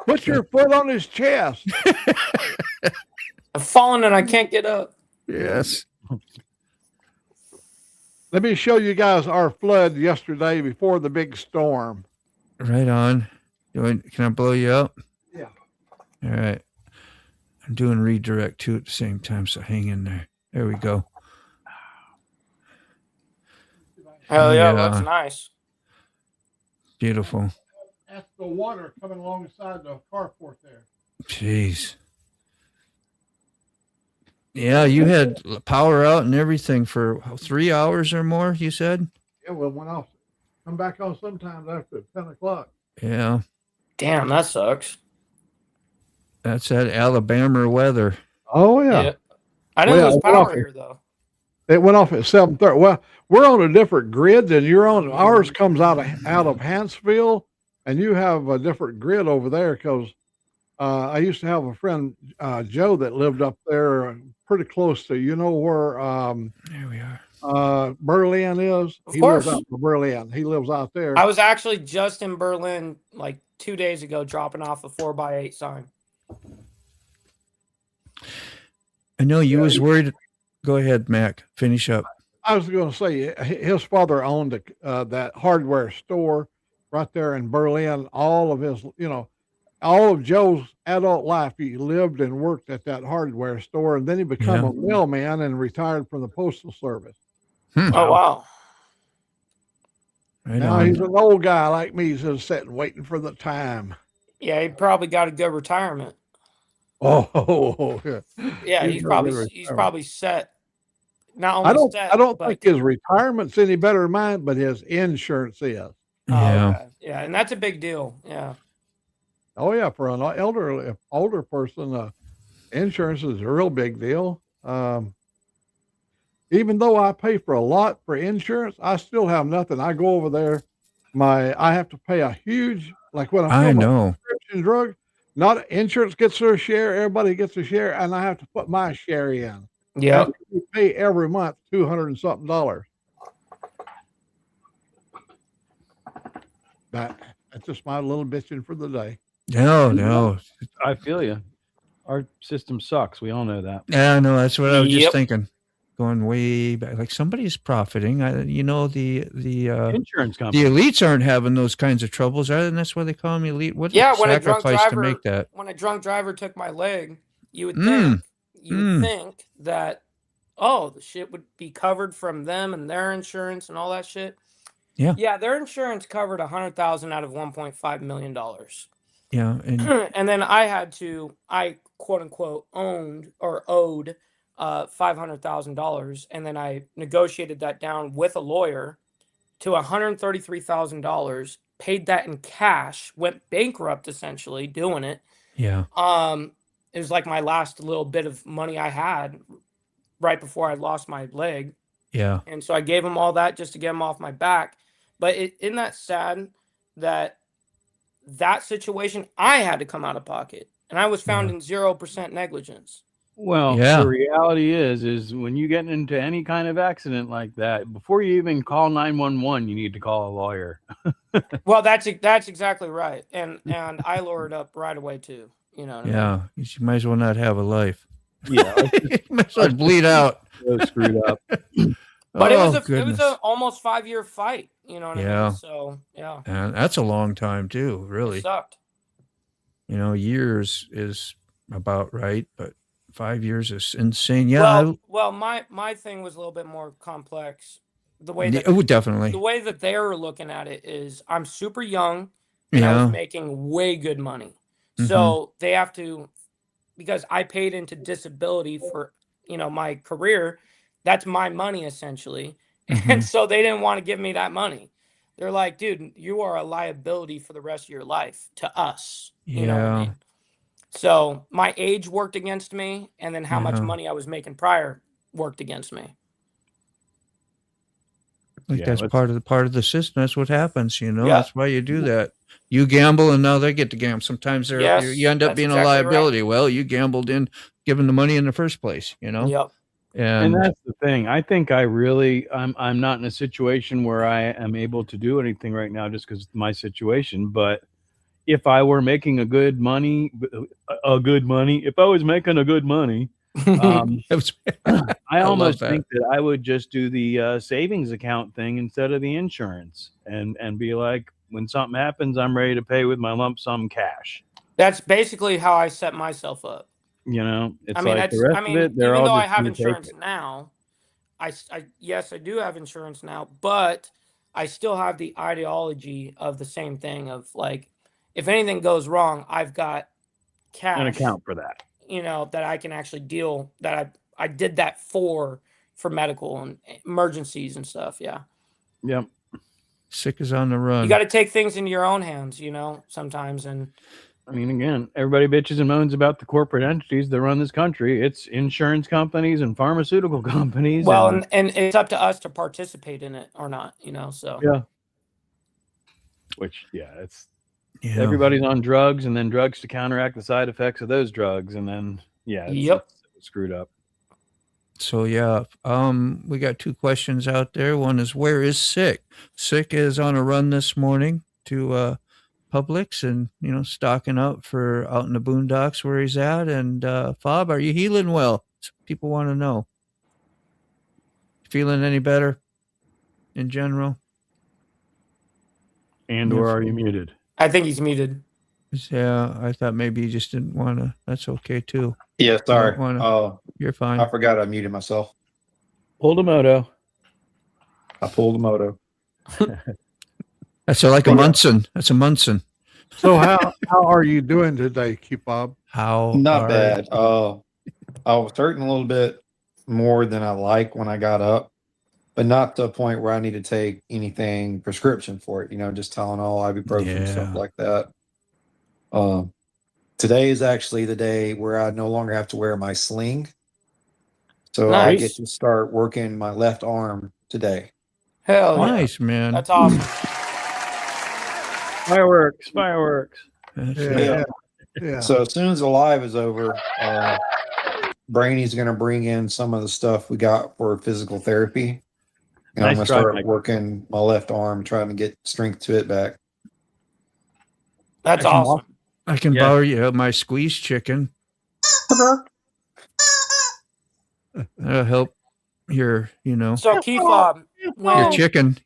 Put your foot on his chest. I've fallen and I can't get up. Yes. Let me show you guys our flood yesterday before the big storm. Right on. Can I blow you up? Yeah. All right. I'm doing redirect too at the same time, so hang in there. There we go. Hell yeah, that's nice. Beautiful. That's the water coming alongside the carport there. Jeez. Yeah, you had power out and everything for 3 hours or more, you said? Yeah, well, went off. Come back on sometimes after 10 o'clock. Yeah. Damn, that sucks. That's that Alabama weather. Oh, yeah. I didn't lose power here, though. It went off at 7:30. Well, we're on a different grid than you're on. Ours comes out of Hansville, and you have a different grid over there because I used to have a friend, Joe, that lived up there pretty close to, where there we are. Berlin is. Of course. Lives out in Berlin. He lives out there. I was actually just in Berlin like 2 days ago dropping off a 4x8 sign. I know you was worried. Go ahead, Mac. Finish up. I was going to say his father owned that hardware store right there in Berlin. All of his, all of Joe's adult life, he lived and worked at that hardware store, and then he became a mailman and retired from the postal service. Oh wow! Right now he's an old guy like me. He's just sitting waiting for the time. Yeah, he probably got a good retirement. Oh, yeah. He's probably set. Not only I don't think his retirement's any better than mine, but his insurance is. Yeah, okay. Yeah, and that's a big deal. Yeah. Oh yeah, for an older person, insurance is a real big deal. Even though I pay for a lot for insurance, I still have nothing. I go over there, I have to pay a huge, like when I know prescription drug. Not insurance gets their share, everybody gets a share, and I have to put my share in. Yeah, you pay every month $200 and something. That's just my little bitching for the day. No. I feel you. Our system sucks. We all know that. Yeah, no, that's what I was just thinking. Going way back, like somebody's profiting. The insurance company, the elites aren't having those kinds of troubles, right? And that's why they call them elite. What when a drunk driver to make that? When a drunk driver took my leg, you would think that the shit would be covered from them and their insurance and all that shit. Yeah, their insurance covered $100,000 out of $1.5 million. Yeah, and then I quote unquote owed $500,000, and then I negotiated that down with a lawyer to $133,000. Paid that in cash. Went bankrupt essentially doing it. Yeah. It was like my last little bit of money I had right before I lost my leg. Yeah. And so I gave him all that just to get him off my back. But isn't that sad that situation I had to come out of pocket, and I was found in 0% negligence. Well, the reality is when you get into any kind of accident like that, before you even call 911, you need to call a lawyer. Well, that's exactly right, and I lawyered up right away too. You know. What I mean? You might as well not have a life. Yeah, you might as well bleed out. So screwed up. But it was a almost 5-year fight. You know what I mean? So yeah, and that's a long time too. Really it sucked. Years is about right, but 5 years is insane. Yeah. Well, my thing was a little bit more complex. The way that definitely the way that they're looking at it is, I'm super young and I was making way good money, so they have to, because I paid into disability for my career. That's my money essentially, and so they didn't want to give me that money. They're like, dude, you are a liability for the rest of your life to us. You know what I mean? So my age worked against me, and then how much money I was making prior worked against me. Like that's part of the system. That's what happens, you know. Yeah. That's why you do that. You gamble, and now they get to gamble. Sometimes you end up being a liability. Right. Well, you gambled in giving the money in the first place, you know. Yep. And that's the thing. I think I'm not in a situation where I am able to do anything right now just because of my situation. But if I were making if I was making a good money, I almost think that I would just do the savings account thing instead of the insurance, and be like, when something happens, I'm ready to pay with my lump sum cash. That's basically how I set myself up. You know, it's the rest of it, they're even all though I just have gonna take insurance it. now, yes, I do have insurance now, but I still have the ideology of the same thing of like, if anything goes wrong, I've got cash, An account for that. You know, that I can actually deal. That I did that for medical and emergencies and stuff. Yeah. Yep. Sick is on the run. You got to take things into your own hands, you know, sometimes. And I mean, again, everybody bitches and moans about the corporate entities that run this country. It's insurance companies and pharmaceutical companies. Well, and it's up to us to participate in it or not, you know. So yeah. Which everybody's on drugs, and then drugs to counteract the side effects of those drugs, and then it's screwed up. So we got two questions out there. One is, where is Sick? Sick is on a run this morning to Publix, and you know, stocking up for out in the boondocks where he's at. And Fob, are you healing well? People want to know. Feeling any better in general? And or are you muted? I think he's muted. Yeah, I thought maybe you just didn't want to. That's okay too. Yeah, sorry. You're fine. I forgot I muted myself. Pulled a moto. I pulled a moto. That's like a Munson. That's a Munson. So how are you doing today, Bob? Not bad. I was hurting a little bit more than I like when I got up, but not to a point where I need to take anything prescription for it. You know, just Tylenol, ibuprofen, stuff like that. Today is actually the day where I no longer have to wear my sling. So I get to start working my left arm today. Hell nice, man. That's awesome. Fireworks. Yeah. So as soon as the live is over, Brainy's going to bring in some of the stuff we got for physical therapy. And I'm going to start working my left arm, trying to get strength to it back. That's awesome. I can borrow you my squeeze chicken. That'll help your, you know. So Keith, your chicken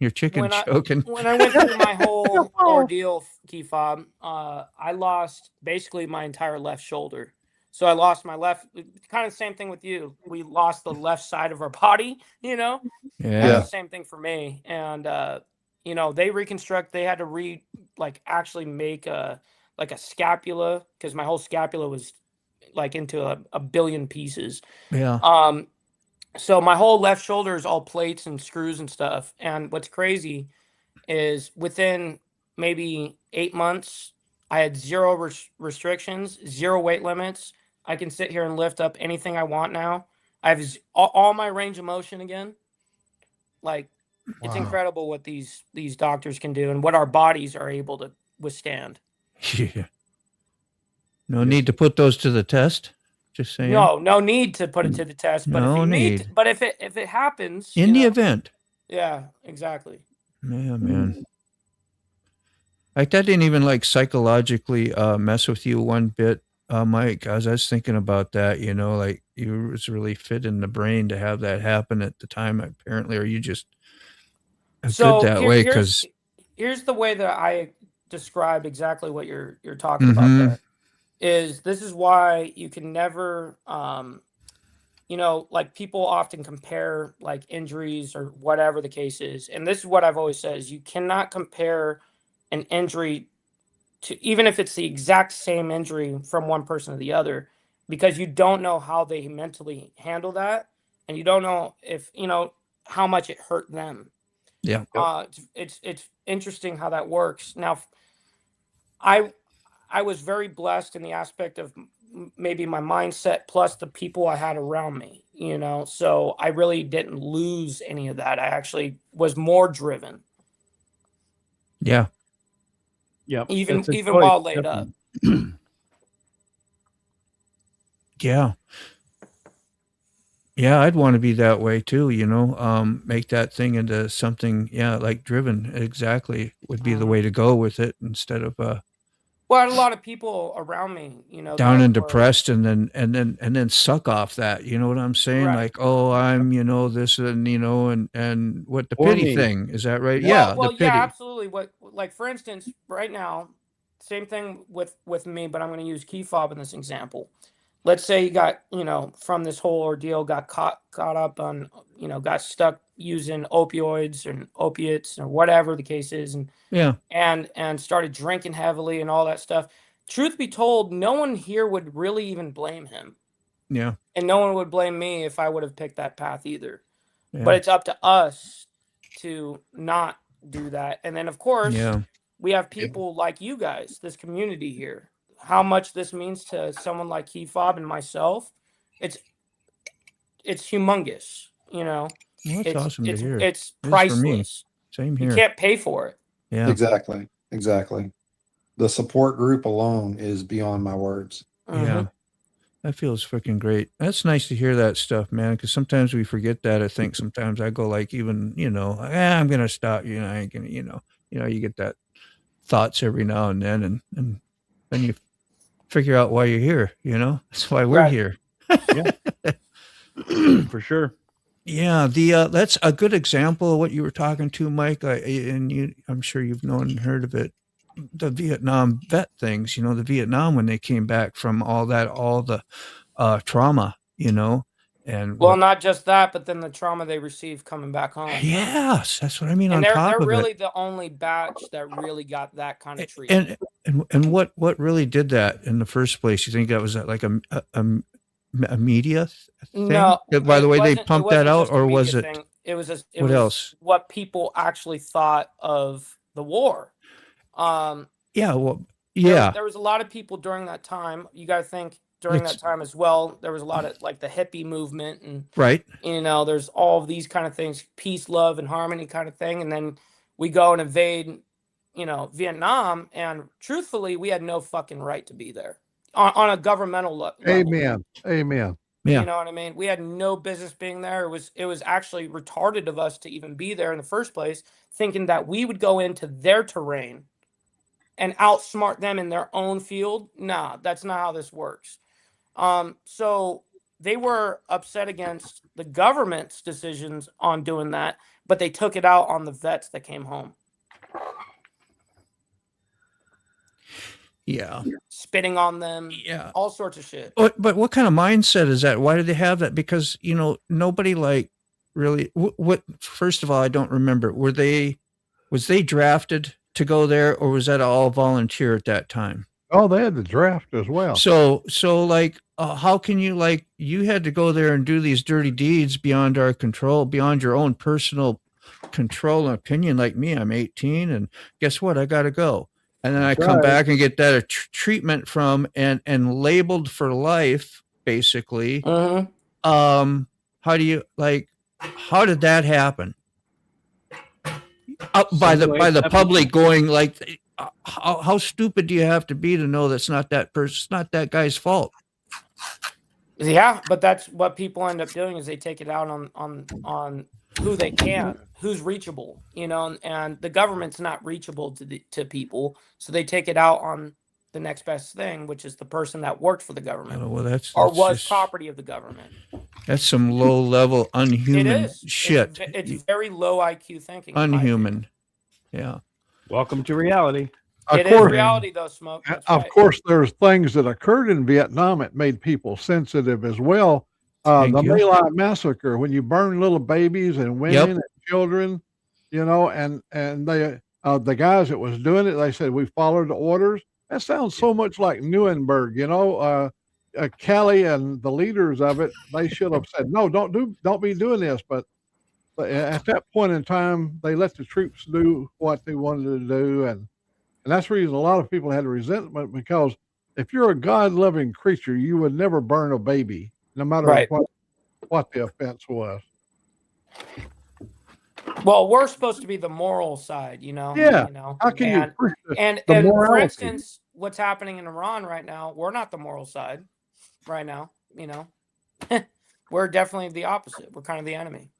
choking. When I went through my whole ordeal, Keith, I lost basically my entire left shoulder. So I lost my left, kind of the same thing with you. We lost the left side of our body, you know? Yeah. That's the same thing for me. And, you know, they had to actually make a scapula, because my whole scapula was like into a billion pieces. Yeah. So my whole left shoulder is all plates and screws and stuff. And what's crazy is within maybe 8 months, I had zero restrictions, zero weight limits. I can sit here and lift up anything I want now. I have all my range of motion again. Like, it's incredible what these doctors can do and what our bodies are able to withstand. Yeah. No need to put those to the test. Just saying. No need to put it to the test. But if it happens in the event. Yeah, exactly. Yeah, man. Like that didn't even psychologically mess with you one bit, Mike. I was thinking about that, you know, like you was really fit in the brain to have that happen at the time, apparently, or you just good that way. Because here's the way that I describe exactly what you're talking about. This is why you can never, you know, like people often compare like injuries or whatever the case is. And this is what I've always said is you cannot compare an injury to, even if it's the exact same injury from one person to the other, because you don't know how they mentally handle that. And you don't know if, you know, how much it hurt them. Yeah. It's interesting how that works. Now, I was very blessed in the aspect of maybe my mindset plus the people I had around me, you know. So I really didn't lose any of that. I actually was more driven. Yeah. Yep. Even while laid up. Yeah. Yeah, I'd want to be that way too, you know, make that thing into something, like driven exactly would be the way to go with it instead of well, I had a lot of people around me, you know, down and depressed and then suck off that, you know what I'm saying? Right. Like, oh, I'm, you know, this and, you know, and what the pity thing, is that right? Yeah. Well, the pity. yeah, absolutely. What, like, for instance, right now, same thing with me, but I'm going to use key fob in this example. Let's say you got, you know, from this whole ordeal, got caught up on, you know, got stuck using opioids and opiates or whatever the case is, and started drinking heavily and all that stuff. Truth be told, no one here would really even blame him. Yeah. And no one would blame me if I would have picked that path either. Yeah. But it's up to us to not do that. And then, of course, we have people like you guys, this community here. How much this means to someone like Key Fob and myself, it's humongous, you know. Well, that's awesome to hear. It's priceless. Same here. You can't pay for it. Yeah. Exactly. The support group alone is beyond my words. Yeah. That feels freaking great. That's nice to hear that stuff, man, because sometimes we forget that. I think sometimes I go like, even, you know, I'm going to stop, you know, I ain't going to, you know, you get that thoughts every now and then, and then you figure out why you're here, you know. That's why we're here. For sure. Yeah, that's a good example of what you were talking to, Mike. I'm sure you've known and heard of it. The Vietnam vet things, you know, the Vietnam when they came back from all the trauma, you know, and not just that, but then the trauma they received coming back home. Yes, that's what I mean. And they're of really it. the only batch that really got that kind of treatment. And what really did that in the first place? You think that was like a media thing? No. By the way, they pumped that out, or was it? Thing. It was just, what else? What people actually thought of the war. There was a lot of people during that time. You got to think during that time as well. There was a lot of like the hippie movement and you know, there's all of these kind of things, peace, love, and harmony kind of thing. And then we go and invade, you know, Vietnam, and truthfully, we had no fucking right to be there on a governmental level. Amen. Yeah. You know what I mean? We had no business being there. It was actually retarded of us to even be there in the first place, thinking that we would go into their terrain and outsmart them in their own field. Nah, that's not how this works. So they were upset against the government's decisions on doing that, but they took it out on the vets that came home. Yeah. Spitting on them. Yeah. All sorts of shit. But what kind of mindset is that? Why do they have that? Because, you know, nobody like really what first of all, I don't remember. Was they drafted to go there, or was that all volunteer at that time? Oh, they had the draft as well. So like, how can you, like, you had to go there and do these dirty deeds beyond our control, beyond your own personal control and opinion. Like me, I'm 18, and guess what? I got to go. And then I come back and get that treatment from and labeled for life, basically. How do you, like, how did that happen? By the public going like, how stupid do you have to be to know that's not that person, it's not that guy's fault? Yeah, but that's what people end up doing, is they take it out on who they can, who's reachable, you know, and the government's not reachable to people, so they take it out on the next best thing, which is the person that worked for the government, was property of the government. That's some low level unhuman shit. It's very low IQ thinking. Unhuman. Yeah. Welcome to reality. It is reality, though, Smoke. Of course, there's things that occurred in Vietnam that made people sensitive as well. The My Lai massacre, when you burn little babies and women and children, you know, and they the guys that was doing it, they said, we followed the orders. That sounds so much like Nuremberg, you know. Kelly and the leaders of it, they should have said, no, don't be doing this. But at that point in time, they let the troops do what they wanted to do, and that's the reason a lot of people had resentment, because if you're a God-loving creature, you would never burn a baby, no matter what the offense was. Well, we're supposed to be the moral side, you know. Yeah. You know, How can you push and the for morality? instance, what's happening in Iran right now, we're not the moral side right now. You know, we're definitely the opposite. We're kind of the enemy.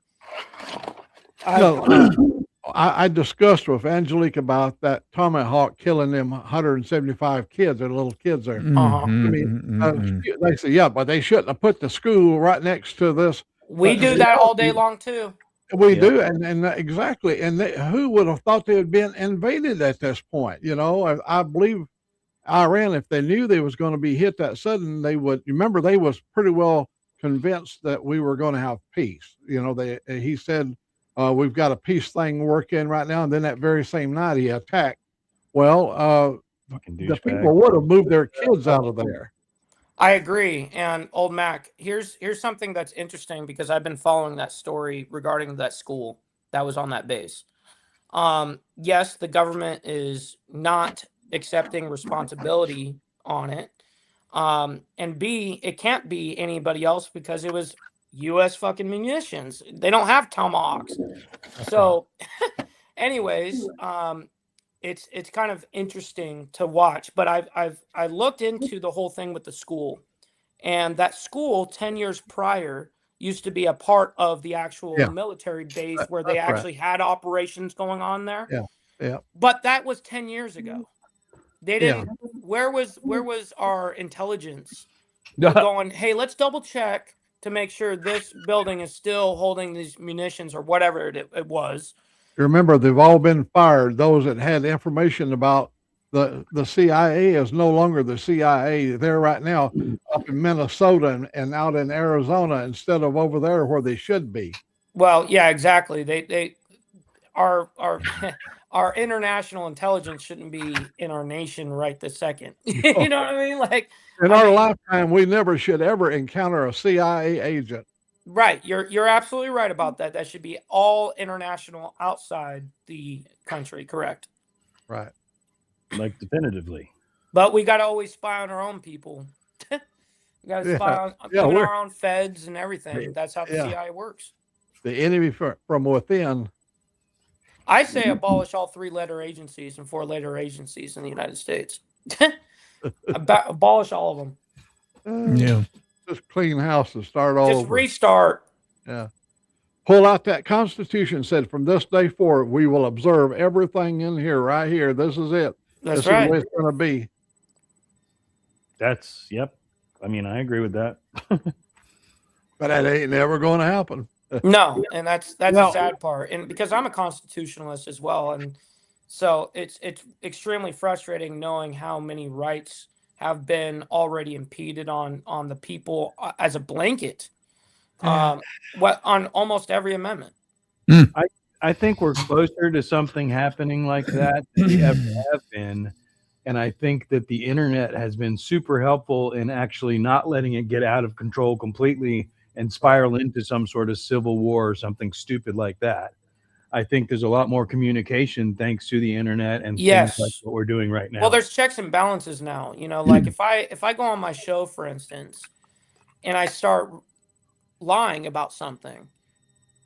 I discussed with Angelique about that Tomahawk killing them 175 kids. They're little kids there. Uh-huh. I mean, they say, yeah, but they shouldn't have put the school right next to this. We do that all day long too. We do, and exactly. And who would have thought they had been invaded at this point? You know, I believe Iran, if they knew they was going to be hit that sudden, they would. Remember, they was pretty well convinced that we were going to have peace. You know, he said, we've got a peace thing working right now, and then that very same night he attacked. Well, the people would have moved their kids out of there. I agree. And old Mac, here's something that's interesting because I've been following that story regarding that school that was on that base. Yes, the government is not accepting responsibility on it. And B, it can't be anybody else because it was U.S. fucking munitions. They don't have tomahawks. So anyways, it's kind of interesting to watch, but I looked into the whole thing with the school, and that school 10 years prior used to be a part of the actual military base where they actually had operations going on there. Yeah. But that was 10 years ago. They didn't. Where was our intelligence going? Hey, let's double check to make sure this building is still holding these munitions or whatever it was. Remember, they've all been fired. Those that had information about the CIA is no longer the CIA. They're right now up in Minnesota and out in Arizona instead of over there where they should be. Well, yeah, exactly. They our our international intelligence shouldn't be in our nation right this second. You know what I mean? Like in our lifetime, we never should ever encounter a CIA agent. Right. You're absolutely right about that. That should be all international outside the country. Correct. Right. Like definitively. But we got to always spy on our own people. We got to spy on even our own feds and everything. That's how the CIA works. The enemy from within. I say abolish all 3-letter agencies and 4-letter agencies in the United States. Abolish all of them. Yeah. Just clean house and start all over. Just restart. Yeah. Pull out that Constitution, said from this day forward, we will observe everything in here, right here. This is it. That's this right. is the way it's going to be. Yep. I mean, I agree with that. But that ain't never going to happen. No, and that's the sad part. And because I'm a constitutionalist as well, and so it's extremely frustrating knowing how many rights have been already impeded on the people as a blanket. On almost every amendment. I think we're closer to something happening like that than we ever have been. And I think that the internet has been super helpful in actually not letting it get out of control completely and spiral into some sort of civil war or something stupid like that. I think there's a lot more communication thanks to the internet and things like what we're doing right now. Well, there's checks and balances now. You know, like if I go on my show, for instance, and I start lying about something,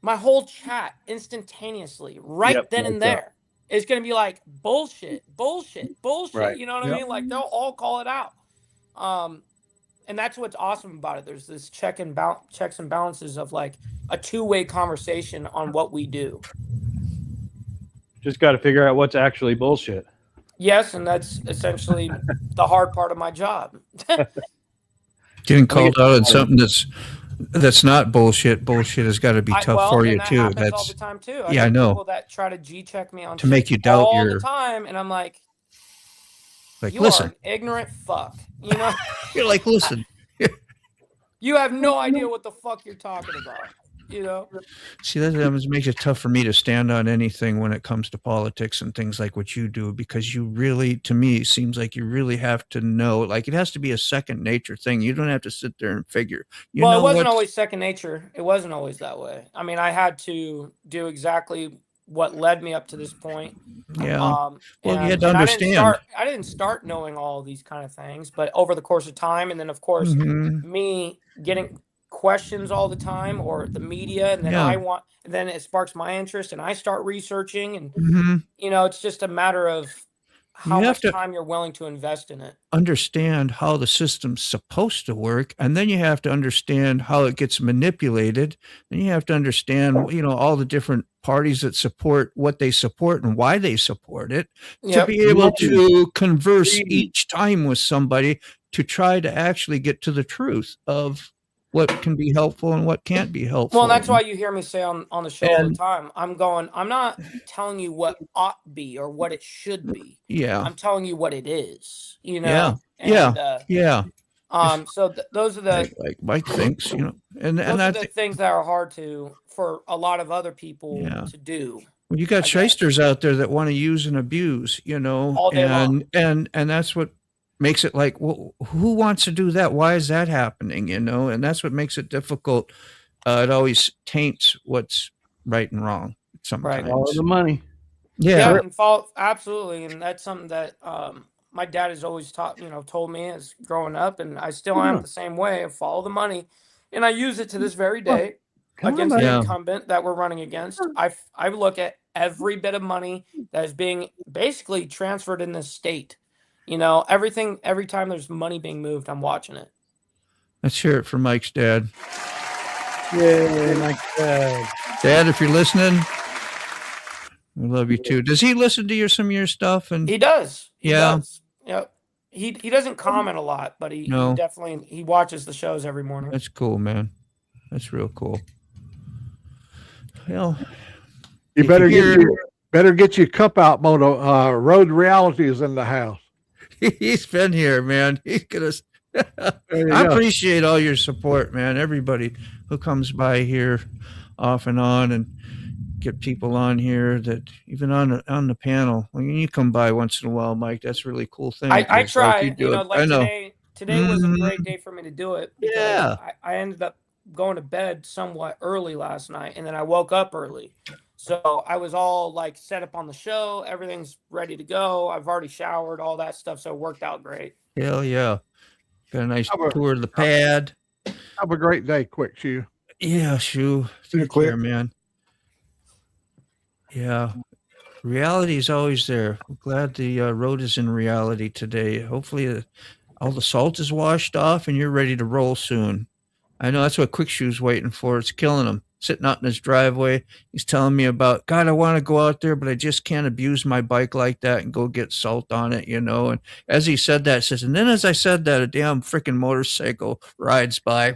my whole chat instantaneously, then and there, is going to be like bullshit. Right. You know what I mean? Like they'll all call it out. And that's what's awesome about it. There's this checks and balances of like a two-way conversation on what we do. Just got to figure out what's actually bullshit. Yes, and that's essentially the hard part of my job. Getting called out on something that's not bullshit. Bullshit has got to be tough for you too. That's all the time too. I know. People that try to G-check me on to make you doubt all the time, and I'm like you listen, are an ignorant fuck. You know, you're like, listen, you have no idea what the fuck you're talking about. You know, see, that makes it tough for me to stand on anything when it comes to politics and things like what you do, because you really, to me, it seems like you really have to know. Like it has to be a second nature thing. You don't have to sit there and figure. Well, it wasn't always second nature. It wasn't always that way. I mean, I had to do exactly what led me up to this point. Yeah. Well, you had to understand. I didn't start knowing all these kind of things, but over the course of time, and then of course me getting questions all the time, or the media, and then then it sparks my interest, and I start researching, and it's just a matter of how much time you're willing to invest in it. Understand how the system's supposed to work, and then you have to understand how it gets manipulated, and you have to understand all the different parties that support what they support and why they support it, to be able to converse each time with somebody to try to actually get to the truth of what can be helpful and what can't be helpful. Well, that's why you hear me say on the show all the time, I'm not telling you what ought be or what it should be. Yeah. I'm telling you what it is, Yeah. So those are the like Mike thinks, and that's the things that are hard for a lot of other people to do. Well, you got shysters out there that want to use and abuse, all day long. And that's what makes it like, well, who wants to do that? Why is that happening? And that's what makes it difficult. It always taints what's right and wrong sometimes. Right. All the money. Yeah, and absolutely. And that's something that my dad has always told me as growing up, and I still am the same way. I follow the money, and I use it to this very day against the incumbent that we're running against. I look at every bit of money that is being basically transferred in this state. Everything, every time there's money being moved, I'm watching it. Let's hear it from Mike's dad. Yay, Mike's dad. Dad, if you're listening, we love you too. Does he listen to some of your stuff? And he does. He does. Yep. He doesn't comment a lot, but he definitely watches the shows every morning. That's cool, man. That's real cool. Well, you better get your cup out, Moto. Road Realities in the house. He's been here, man. He's gonna. I appreciate all your support, man. Everybody who comes by here off and on, and get people on here that even on the panel. When you come by once in a while, Mike, that's a really cool thing. I try. Today was a great day for me to do it. Yeah. I ended up going to bed somewhat early last night, and then I woke up early. So I was all set up on the show. Everything's ready to go. I've already showered, all that stuff. So it worked out great. Hell yeah. Got a nice tour of the pad. Have a great day. Quick, Shoe. Yeah, Shoe. Take care, man. Yeah. Reality is always there. I'm glad the road is in reality today. Hopefully all the salt is washed off and you're ready to roll soon. I know that's what Quick Shoe's waiting for. It's killing him. Sitting out in his driveway. He's telling me about, God, I want to go out there, but I just can't abuse my bike like that and go get salt on it, And as he said that, and then as I said that, a damn freaking motorcycle rides by.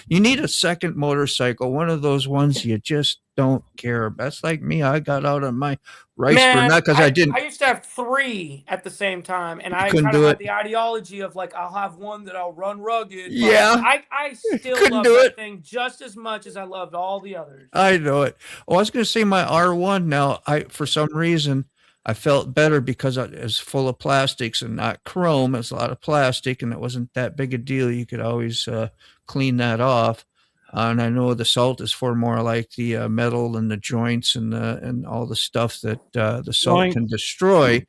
You need a second motorcycle, one of those ones you just don't care. That's like me. I got out on my rice burn, not because I didn't. I used to have 3 at the same time, and I kind of had the ideology of I'll have one that I'll run rugged. Yeah, I still love that thing just as much as I loved all the others. I know it. Oh, I was going to say my R1. Now, for some reason, I felt better because it was full of plastics and not chrome. It's a lot of plastic, and it wasn't that big a deal. You could always clean that off. And I know the salt is for more like the metal and the joints and all the stuff that the salt can destroy.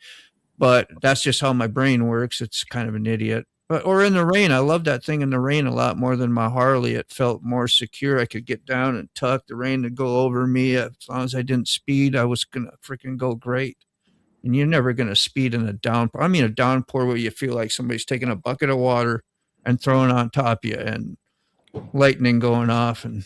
But that's just how my brain works. It's kind of an idiot. Or in the rain. I love that thing in the rain a lot more than my Harley. It felt more secure. I could get down and tuck. The rain would go over me. As long as I didn't speed, I was going to freaking go great. And you're never going to speed in a downpour. I mean, a downpour where you feel like somebody's taking a bucket of water and throwing it on top of you and lightning going off. And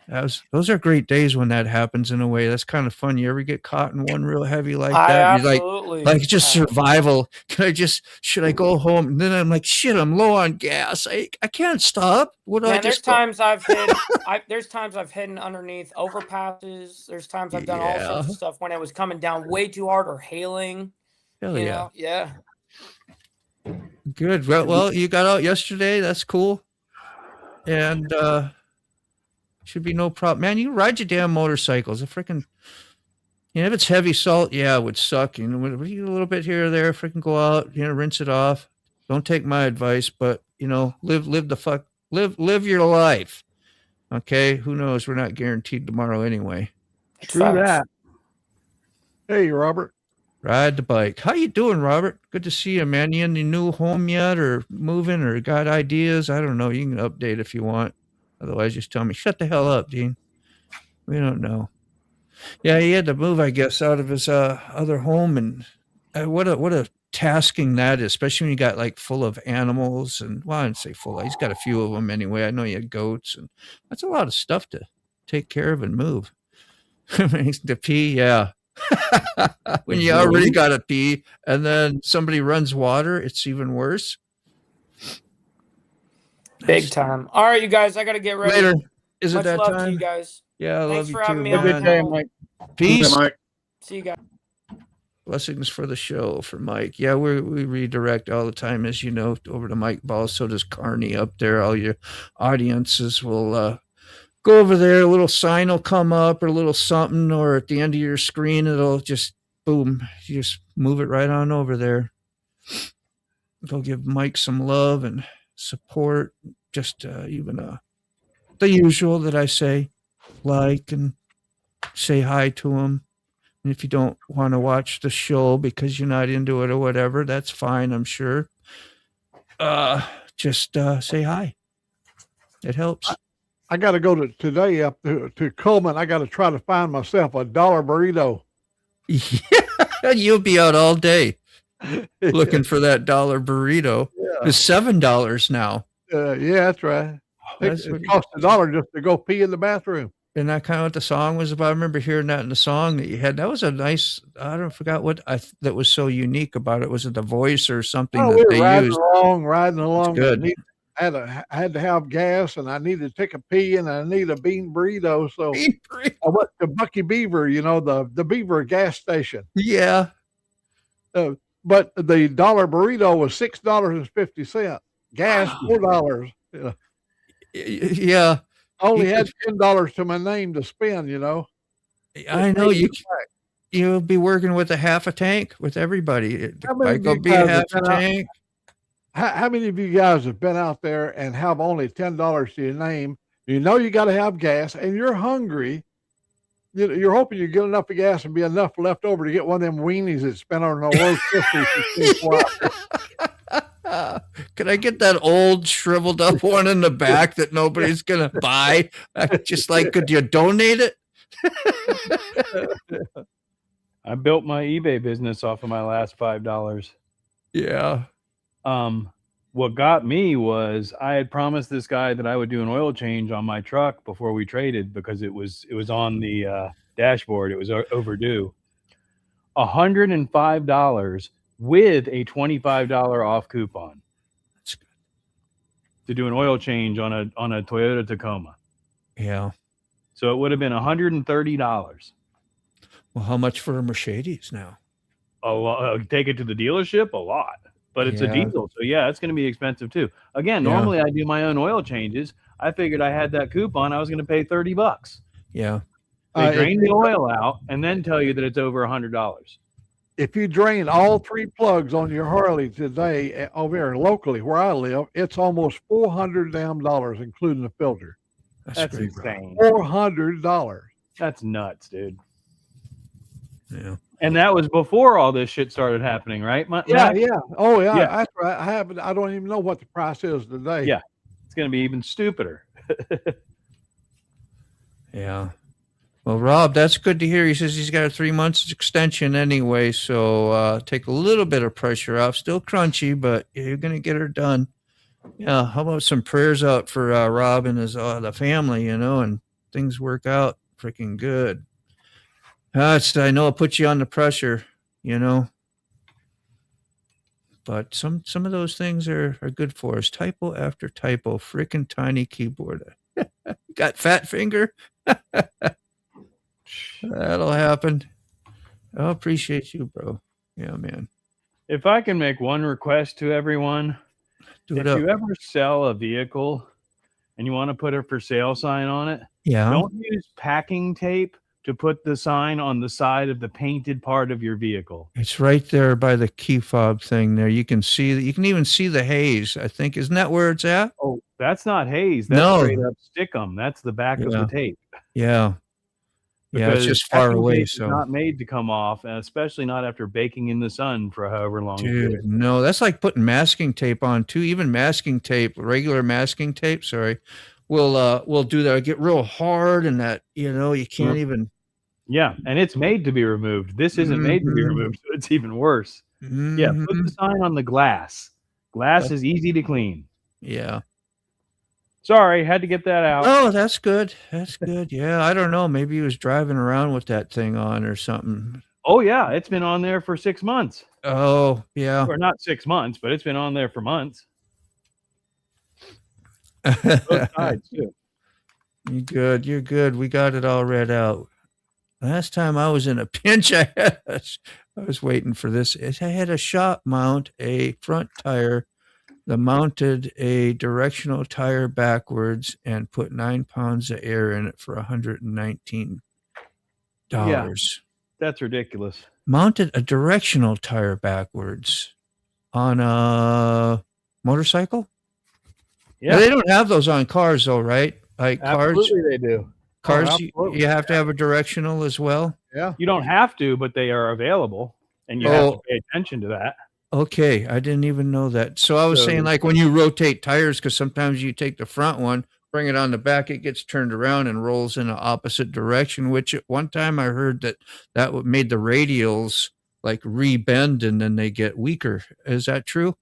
those are great days when that happens in a way. That's kind of fun. You ever get caught in one real heavy like that? Absolutely. Like just survival. Should I go home? And then I'm like, shit, I'm low on gas. I can't stop. There's times I've hidden underneath overpasses. There's times I've done all sorts of stuff when it was coming down way too hard or hailing. Hell yeah. Yeah. Good. Well, you got out yesterday. That's cool. And should be no problem. Man, you ride your damn motorcycles. If it's heavy salt, it would suck. A little bit here or there, freaking go out, rinse it off. Don't take my advice, but live your life. Okay? Who knows? We're not guaranteed tomorrow anyway. True that. Hey, Robert. Ride the bike. How you doing, Robert? Good to see you, man. You in your new home yet, or moving, or got ideas? I don't know. You can update if you want. Otherwise, just tell me. Shut the hell up, Dean. We don't know. Yeah, he had to move, I guess, out of his other home, and what a tasking that is, especially when you got like full of animals. And well, I didn't say full. He's got a few of them anyway. I know you had goats, and that's a lot of stuff to take care of and move. To pee, yeah. When you already got to pee, and then somebody runs water, it's even worse. Big time. All right, you guys, I got to get ready. Later. Is it Much that love time? to you guys. Yeah, I love Thanks you for having too, me on the man. channel. Mike. Peace. Mike. See you guys. Blessings for the show for Mike. Yeah, we redirect all the time, as you know, over to Mike Ball. So does Carney up there. All your audiences will go over there. A little sign will come up, or a little something, or at the end of your screen, it'll just boom. You just move it right on over there. Go give Mike some love and support. Just even the usual that I say, like and say hi to him. And if you don't want to watch the show because you're not into it or whatever, that's fine, I'm sure. Just say hi. It helps. I got to go today up to Coleman. I got to try to find myself $1 burrito. Yeah, you'll be out all day looking for that $1 burrito. Yeah. It's $7 now. Yeah, that's right. It costs $1 just to go pee in the bathroom. And that kind of what the song was about. I remember hearing that in the song that you had. That was a nice, I don't forgot what that was so unique about it. Was it the voice or something that they used? Riding along. Good. I had to have gas, and I needed to take a pee, and I need a bean burrito. So I went to Bucky Beaver, the Beaver gas station. Yeah. But the $1 burrito was $6.50. Gas $4. Yeah. I only had $10 to my name to spend. I know you'll be working with a half a tank with everybody. The bike will be half a tank. How many of you guys have been out there and have only $10 to your name? You got to have gas, and you're hungry. You're hoping you get enough of gas and be enough left over to get one of them weenies that's spent on a low 50s. Could I get that old shriveled up one in the back that nobody's gonna buy? Just like, could you donate it? I built my eBay business off of my last $5. Yeah. What got me was I had promised this guy that I would do an oil change on my truck before we traded, because it was on the dashboard. It was overdue. $105 with a $25 off coupon. That's good. To do an oil change on a Toyota Tacoma. Yeah. So it would have been $130. Well, how much for a Mercedes now? Take it to the dealership, a lot. But it's a diesel, so yeah, it's going to be expensive too. Again, normally I do my own oil changes. I figured I had that coupon. I was going to pay $30. Yeah. They drain the oil out and then tell you that it's over $100. If you drain all 3 plugs on your Harley today over here locally where I live, it's almost $400 including the filter. That's insane. $400. That's nuts, dude. Yeah. And that was before all this shit started happening, right? Yeah. Oh, yeah. That's right. I don't even know what the price is today. Yeah. It's going to be even stupider. Yeah. Well, Rob, that's good to hear. He says he's got a 3 months extension anyway, so take a little bit of pressure off. Still crunchy, but you're going to get her done. Yeah. How about some prayers out for Rob and his the family, and things work out freaking good. I know it puts you under pressure, but some of those things are good for us. Typo after typo, freaking tiny keyboard. Got fat finger? That'll happen. I appreciate you, bro. Yeah, man. If I can make one request to everyone, if you ever sell a vehicle and you want to put a for sale sign on it, don't use packing tape to put the sign on the side of the painted part of your vehicle. It's right there by the key fob thing there. You can see that. You can even see the haze, I think. Isn't that where it's at? Oh, that's not haze. That's straight up stickum. That's the back of the tape. Yeah. Yeah, it's just far away. So not made to come off, and especially not after baking in the sun for however long. Dude, no, that's like putting masking tape on too. Even masking tape, regular masking tape, sorry, will do that. Get real hard, and that you can't even. Yeah, and it's made to be removed. This isn't made to be removed, so it's even worse. Yeah, put the sign on the glass. Glass is easy to clean. Yeah. Sorry, had to get that out. Oh, that's good. That's good. Yeah, I don't know. Maybe he was driving around with that thing on or something. Oh, yeah. It's been on there for 6 months. Oh, yeah. Or not 6 months, but it's been on there for months. Both sides, too. You're good. You're good. We got it all read out. Last time I was in a pinch, I was waiting for this. I had a shop mount a front tire that mounted a directional tire backwards and put 9 pounds of air in it for $119. Yeah, that's ridiculous. Mounted a directional tire backwards on a motorcycle? Yeah. Now, they don't have those on cars, though, right? Like Absolutely they do. Cars, you have to have a directional as well? Yeah. You don't have to, but they are available, and you have to pay attention to that. Okay, I didn't even know that. So I was saying, like, when you rotate tires, because sometimes you take the front one, bring it on the back, it gets turned around and rolls in the opposite direction, which at one time I heard that made the radials, like, rebend, and then they get weaker. Is that true?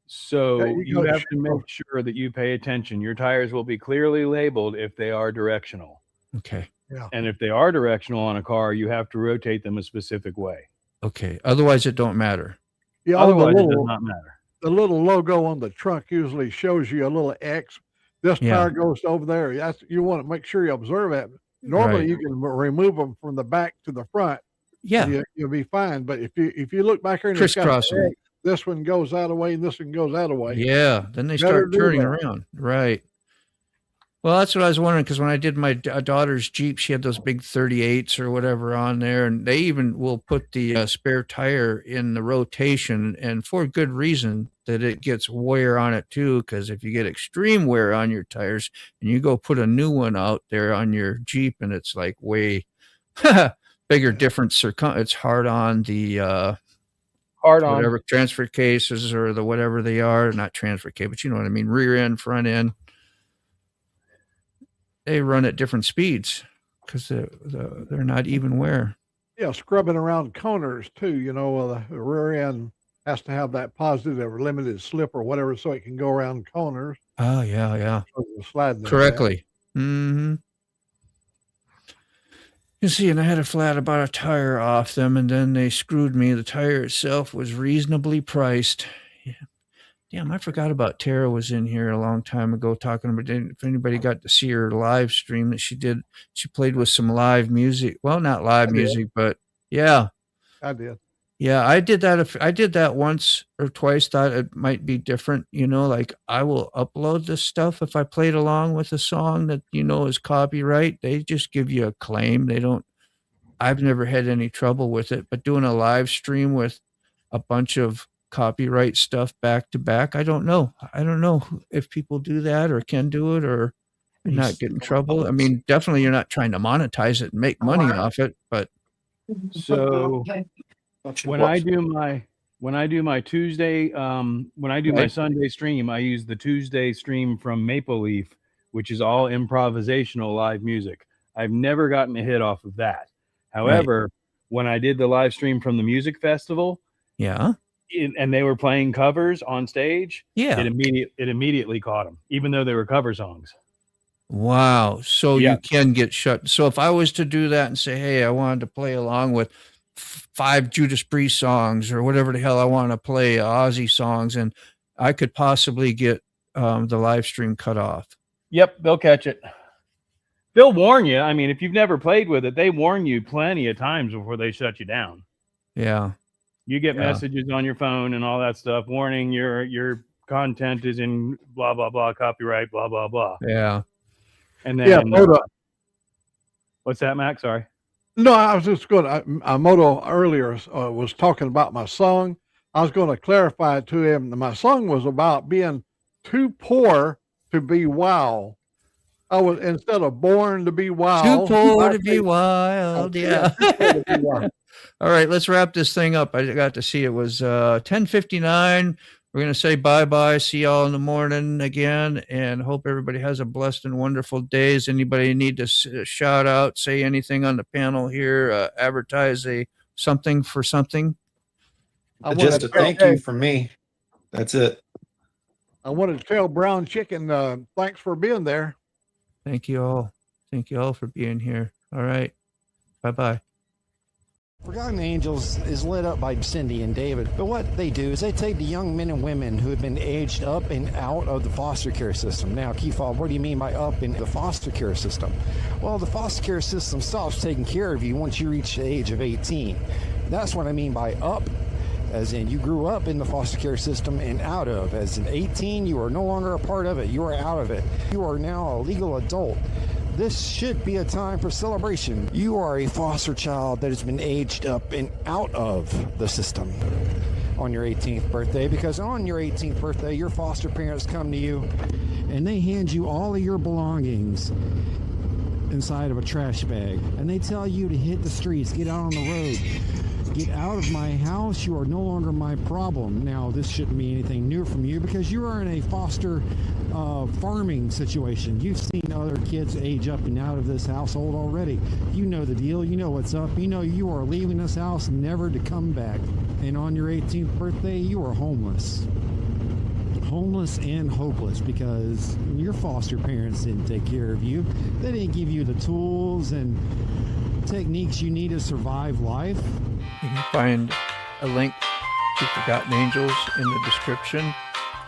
So you have to make sure that you pay attention. Your tires will be clearly labeled if they are directional. Okay. Yeah. And if they are directional on a car, you have to rotate them a specific way. Okay. Otherwise, it don't matter. Yeah. Otherwise, it does not matter. The little logo on the trunk usually shows you a little X. This tire goes over there. You want to make sure you observe that. Normally, you can remove them from the back to the front. Yeah. You'll be fine. But if you look back here and crisscross them. This one goes that way and this one goes that way. Yeah. Then they start turning around. Right. Well, that's what I was wondering, because when I did my daughter's Jeep, she had those big 38s or whatever on there, and they even will put the spare tire in the rotation, and for good reason, that it gets wear on it too, because if you get extreme wear on your tires and you go put a new one out there on your Jeep and it's like way bigger difference, it's hard on the whatever transfer cases or the whatever they are, not transfer case, but you know what I mean, rear end, front end. They run at different speeds because they're not even wear. Yeah, scrubbing around corners too. The rear end has to have that positive or limited slip or whatever, so it can go around corners. Oh yeah. Sliding correctly. Mm-hmm. You see, and I had a flat about a tire off them, and then they screwed me. The tire itself was reasonably priced. Yeah. Damn, I forgot about Tara was in here a long time ago talking about, if anybody got to see her live stream that she did. She played with some live music. Well, not live music, but yeah. I did. Yeah, I did that. I did that once or twice, thought it might be different. Like I will upload this stuff if I played along with a song that, is copyright. They just give you a claim. They don't, I've never had any trouble with it, but doing a live stream with a bunch of copyright stuff back to back, I don't know if people do that or can do it or not get in trouble. I mean, definitely you're not trying to monetize it and make money off it, but so when I do my Tuesday, when I do my Sunday stream, I use the Tuesday stream from Maple Leaf, which is all improvisational live music. I've never gotten a hit off of that. However, when I did the live stream from the music festival, and they were playing covers on stage, it immediately caught them, even though they were cover songs. Wow. So you can get shut. So if I was to do that and say, hey, I wanted to play along with 5 Judas Priest songs or whatever the hell I want to play, Ozzy songs, and I could possibly get the live stream cut off. Yep, they'll catch it. They'll warn you. I mean, if you've never played with it, they warn you plenty of times before they shut you down. Yeah. You get messages on your phone and all that stuff, warning your content is in blah, blah, blah, copyright, blah, blah, blah. Yeah. And then, what's that, Mac? Sorry. No, I was just going to, Moto earlier was talking about my song. I was going to clarify it to him. My song was about being too poor to be wow. I was, instead of born to be wild. Too poor to be wild. Yeah. Too poor to be wild. All right, let's wrap this thing up. I got to see it was 10:59. We're going to say bye-bye. See y'all in the morning again, and hope everybody has a blessed and wonderful day. Does anybody need to shout out, say anything on the panel here, advertise something for something? Just a thank you from me. That's it. I wanted to tell Brown Chicken, thanks for being there. Thank you all. Thank you all for being here. All right. Bye-bye. Forgotten Angels is led up by Cindy and David, but what they do is they take the young men and women who have been aged up and out of the foster care system. Now, Keefaw, what do you mean by up in the foster care system? Well, the foster care system stops taking care of you once you reach the age of 18. That's what I mean by up, as in you grew up in the foster care system and out of. As in 18, you are no longer a part of it. You are out of it. You are now a legal adult. This should be a time for celebration. You are a foster child that has been aged up and out of the system on your 18th birthday, because on your 18th birthday, your foster parents come to you and they hand you all of your belongings inside of a trash bag, and they tell you to hit the streets, get out on the road, get out of my house. You are no longer my problem. Now, this shouldn't be anything new from you, because you are in a foster farming situation. You've seen other kids age up and out of this household already. You know the deal. You know what's up. You know you are leaving this house never to come back. And on your 18th birthday, you are homeless. Homeless and hopeless, because your foster parents didn't take care of you. They didn't give you the tools and techniques you need to survive life. You can find a link to Forgotten Angels in the description.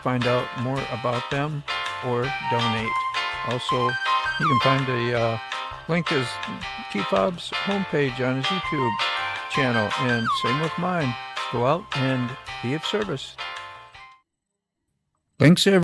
Find out more about them or donate. Also, you can find a link to T-Fob's homepage on his YouTube channel, and same with mine. Go out and be of service. Thanks, everyone.